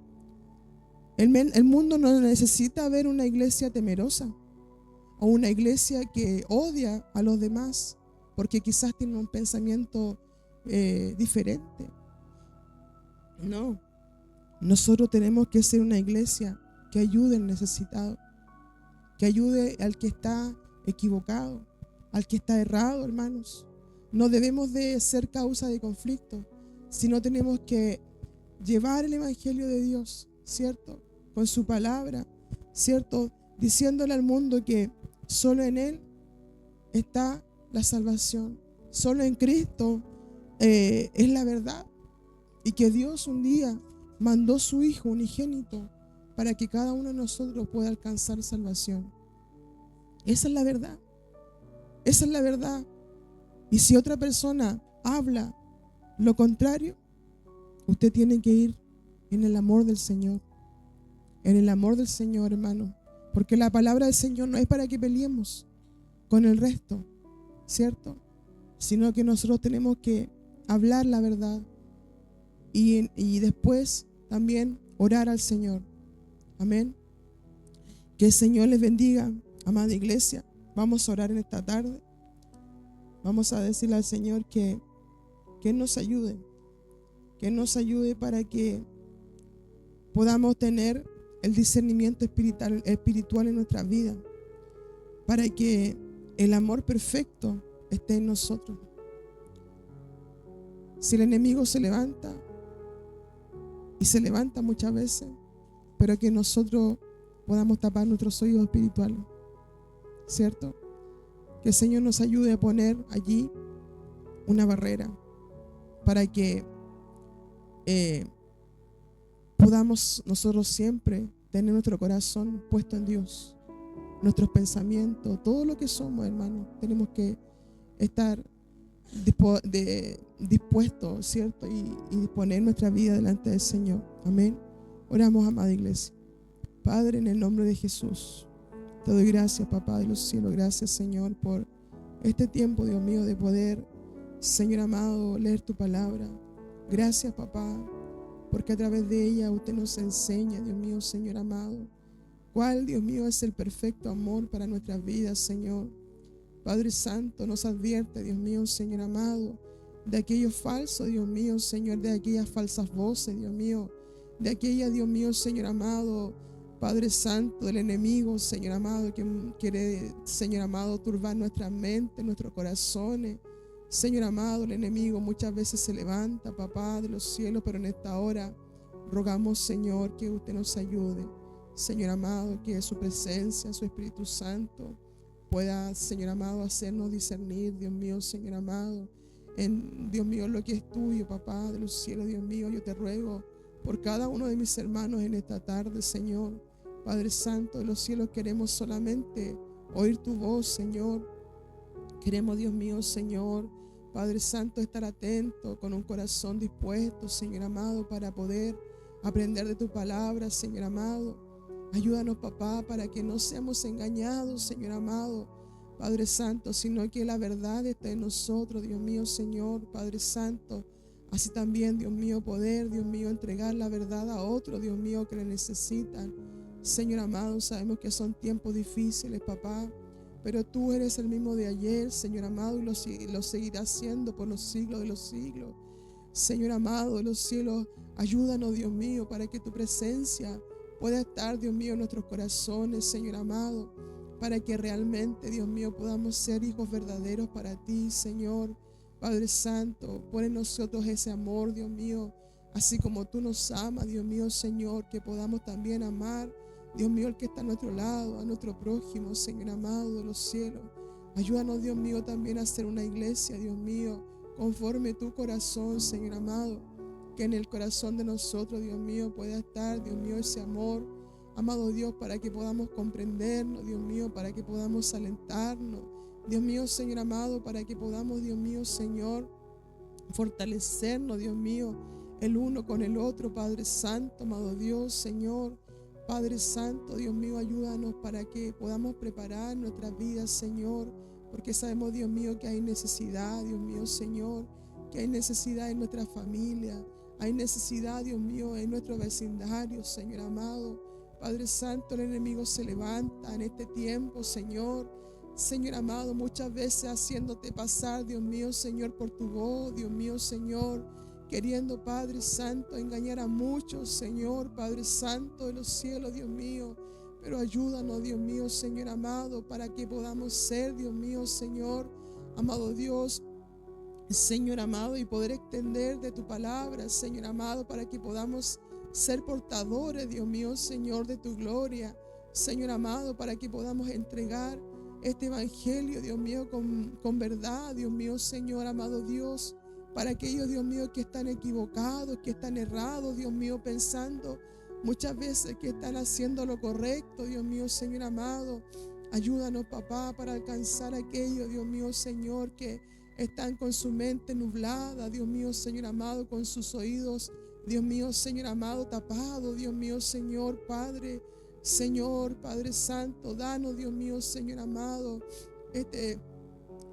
El mundo no necesita ver una iglesia temerosa o una iglesia que odia a los demás porque quizás tiene un pensamiento diferente. No, nosotros tenemos que ser una iglesia que ayude al necesitado, que ayude al que está equivocado, al que está errado, hermanos. No debemos de ser causa de conflicto, sino tenemos que llevar el Evangelio de Dios, ¿cierto? Con su palabra, ¿cierto? Diciéndole al mundo que solo en Él está la salvación. Solo en Cristo es la verdad. Y que Dios un día mandó su Hijo unigénito para que cada uno de nosotros pueda alcanzar salvación. Esa es la verdad. Esa es la verdad. Y si otra persona habla lo contrario, usted tiene que ir en el amor del Señor. En el amor del Señor, hermano. Porque la palabra del Señor no es para que peleemos con el resto, ¿cierto? Sino que nosotros tenemos que hablar la verdad y después también orar al Señor. Amén. Que el Señor les bendiga, amada iglesia. Vamos a orar en esta tarde. Vamos a decirle al Señor que nos ayude. Que nos ayude para que podamos tener el discernimiento espiritual en nuestra vida. Para que el amor perfecto esté en nosotros. Si el enemigo se levanta, y se levanta muchas veces, pero que nosotros podamos tapar nuestros oídos espirituales, ¿cierto? Que el Señor nos ayude a poner allí una barrera para que podamos nosotros siempre tener nuestro corazón puesto en Dios, nuestros pensamientos, todo lo que somos, hermanos, tenemos que estar dispuestos, ¿cierto? Y poner nuestra vida delante del Señor. Amén. Oramos, amada iglesia. Padre, en el nombre de Jesús, te doy gracias, papá de los cielos. Gracias, Señor, por este tiempo, Dios mío, de poder, Señor amado, leer tu palabra. Gracias, papá, porque a través de ella usted nos enseña, Dios mío, Señor amado, cuál, Dios mío, es el perfecto amor para nuestras vidas, Señor. Padre Santo, nos advierte, Dios mío, Señor amado, de aquello falso, Dios mío, Señor, de aquellas falsas voces, Dios mío, de aquella, Dios mío, Señor amado, Padre Santo, del enemigo, Señor amado, que quiere, Señor amado, turbar nuestra mente, nuestros corazones. Señor amado, el enemigo muchas veces se levanta, papá de los cielos, pero en esta hora rogamos, Señor, que usted nos ayude. Señor amado, que su presencia, su Espíritu Santo pueda, Señor amado, hacernos discernir, Dios mío, Señor amado, en, Dios mío, lo que es tuyo, papá de los cielos, Dios mío. Yo te ruego por cada uno de mis hermanos en esta tarde, Señor. Padre Santo de los cielos, queremos solamente oír tu voz, Señor. Queremos, Dios mío, Señor, Padre Santo, estar atento, con un corazón dispuesto, Señor amado, para poder aprender de tu palabra, Señor amado. Ayúdanos, papá, para que no seamos engañados, Señor amado, Padre Santo, sino que la verdad esté en nosotros, Dios mío, Señor, Padre Santo. Así también, Dios mío, poder, Dios mío, entregar la verdad a otros, Dios mío, que le necesitan. Señor amado, sabemos que son tiempos difíciles, papá, pero tú eres el mismo de ayer, Señor amado, y lo seguirás siendo por los siglos de los siglos. Señor amado de los cielos, ayúdanos, Dios mío, para que tu presencia pueda estar, Dios mío, en nuestros corazones, Señor amado, para que realmente, Dios mío, podamos ser hijos verdaderos para ti, Señor. Padre Santo, pon en nosotros ese amor, Dios mío, así como tú nos amas, Dios mío, Señor, que podamos también amar, Dios mío, el que está a nuestro lado, a nuestro prójimo, Señor amado de los cielos. Ayúdanos, Dios mío, también a ser una iglesia, Dios mío, conforme tu corazón, Señor amado, que en el corazón de nosotros, Dios mío, pueda estar, Dios mío, ese amor, amado Dios, para que podamos comprendernos, Dios mío, para que podamos alentarnos, Dios mío, Señor amado, para que podamos, Dios mío, Señor, fortalecernos, Dios mío, el uno con el otro, Padre Santo, amado Dios, Señor. Padre Santo, Dios mío, ayúdanos para que podamos preparar nuestras vidas, Señor, porque sabemos, Dios mío, que hay necesidad, Dios mío, Señor, que hay necesidad en nuestra familia, hay necesidad, Dios mío, en nuestro vecindario, Señor amado. Padre Santo, el enemigo se levanta en este tiempo, Señor. Señor amado, muchas veces haciéndote pasar, Dios mío, Señor, por tu voz, Dios mío, Señor, queriendo, Padre Santo, engañar a muchos, Señor, Padre Santo de los cielos, Dios mío. Pero ayúdanos, Dios mío, Señor amado, para que podamos ser, Dios mío, Señor, amado Dios, Señor amado, y poder extender de tu palabra, Señor amado, para que podamos ser portadores, Dios mío, Señor, de tu gloria, Señor amado, para que podamos entregar este evangelio, Dios mío, con verdad, Dios mío, Señor amado Dios, para aquellos, Dios mío, que están equivocados, que están errados, Dios mío, pensando muchas veces que están haciendo lo correcto, Dios mío, Señor amado. Ayúdanos, papá, para alcanzar a aquellos, Dios mío, Señor, que están con su mente nublada, Dios mío, Señor amado, con sus oídos, Dios mío, Señor amado, tapado, Dios mío, Señor, Padre, Señor, Padre Santo, danos, Dios mío, Señor amado, este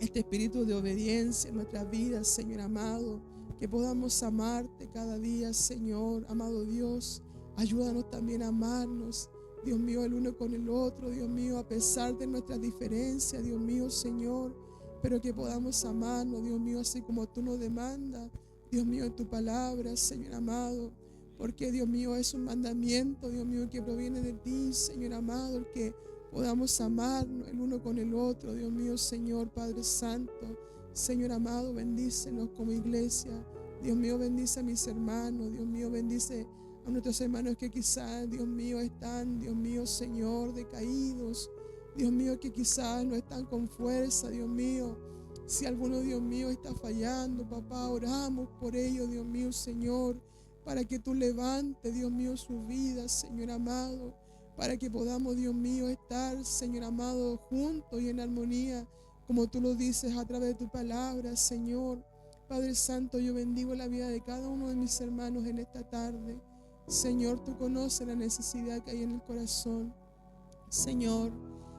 espíritu de obediencia en nuestras vidas, Señor amado, que podamos amarte cada día, Señor, amado Dios. Ayúdanos también a amarnos, Dios mío, el uno con el otro, Dios mío, a pesar de nuestras diferencias, Dios mío, Señor, pero que podamos amarnos, Dios mío, así como tú nos demandas, Dios mío, en tu palabra, Señor amado, porque Dios mío es un mandamiento, Dios mío, que proviene de ti, Señor amado, el que podamos amarnos el uno con el otro, Dios mío, Señor, Padre Santo, Señor amado, bendícenos como iglesia, Dios mío, bendice a mis hermanos, Dios mío, bendice a nuestros hermanos que quizás, Dios mío, están, Dios mío, Señor, decaídos, Dios mío, que quizás no están con fuerza, Dios mío. Si alguno, Dios mío, está fallando, papá, oramos por ellos, Dios mío, Señor, para que tú levantes, Dios mío, sus vidas, Señor amado, para que podamos, Dios mío, estar, Señor amado, juntos y en armonía, como tú lo dices a través de tu palabra, Señor. Padre Santo, yo bendigo la vida de cada uno de mis hermanos en esta tarde. Señor, tú conoces la necesidad que hay en el corazón. Señor,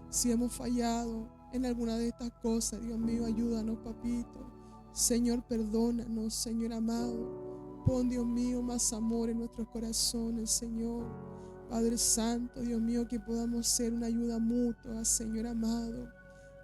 si hemos fallado en alguna de estas cosas, Dios mío, ayúdanos, papito. Señor, perdónanos, Señor amado. Pon, Dios mío, más amor en nuestros corazones, Señor. Padre Santo, Dios mío, que podamos ser una ayuda mutua, Señor amado.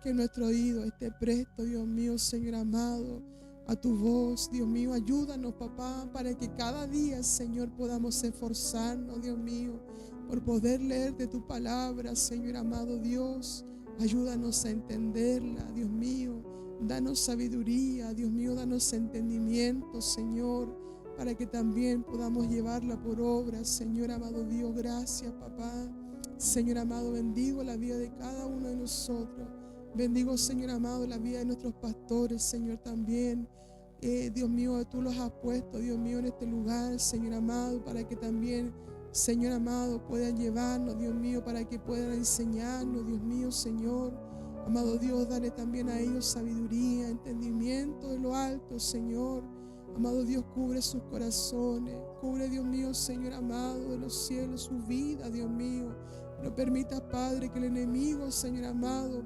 Que nuestro oído esté presto, Dios mío, Señor amado, a tu voz, Dios mío. Ayúdanos, papá, para que cada día, Señor, podamos esforzarnos, Dios mío, por poder leer de tu palabra, Señor amado Dios. Ayúdanos a entenderla, Dios mío. Danos sabiduría, Dios mío, danos entendimiento, Señor, para que también podamos llevarla por obra, Señor amado Dios. Gracias, papá. Señor amado, bendigo la vida de cada uno de nosotros. Bendigo, Señor amado, la vida de nuestros pastores, Señor, también. Dios mío, tú los has puesto, Dios mío, en este lugar, Señor amado, para que también, Señor amado, puedan llevarnos, Dios mío, para que puedan enseñarnos, Dios mío, Señor. Amado Dios, dale también a ellos sabiduría, entendimiento de lo alto, Señor. Amado Dios, cubre sus corazones, cubre, Dios mío, Señor amado, de los cielos, su vida, Dios mío. No permitas, Padre, que el enemigo, Señor amado,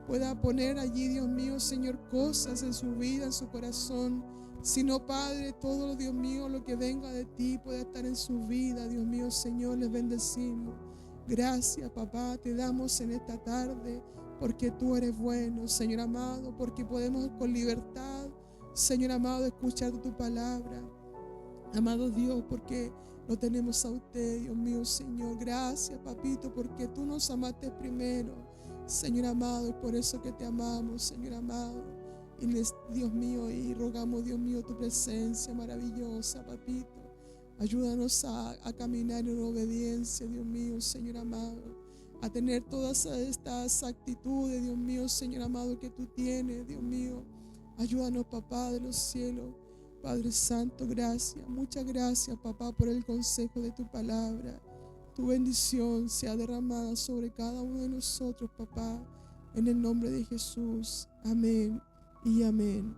pueda poner allí, Dios mío, Señor, cosas en su vida, en su corazón. Sino, Padre, todo, Dios mío, lo que venga de ti pueda estar en su vida, Dios mío, Señor, les bendecimos. Gracias, papá, te damos en esta tarde, porque tú eres bueno, Señor amado, porque podemos con libertad, Señor amado, escuchar tu palabra. Amado Dios, porque lo tenemos a usted, Dios mío, Señor. Gracias, papito, porque tú nos amaste primero, Señor amado, y por eso que te amamos, Señor amado. Y Dios mío, y rogamos, Dios mío, tu presencia maravillosa, papito. Ayúdanos a caminar en obediencia, Dios mío, Señor amado. A tener todas estas actitudes, Dios mío, Señor amado, que tú tienes, Dios mío. Ayúdanos, papá de los cielos. Padre Santo, gracias, muchas gracias, papá, por el consejo de tu palabra. Tu bendición sea derramada sobre cada uno de nosotros, papá, en el nombre de Jesús. Amén y amén.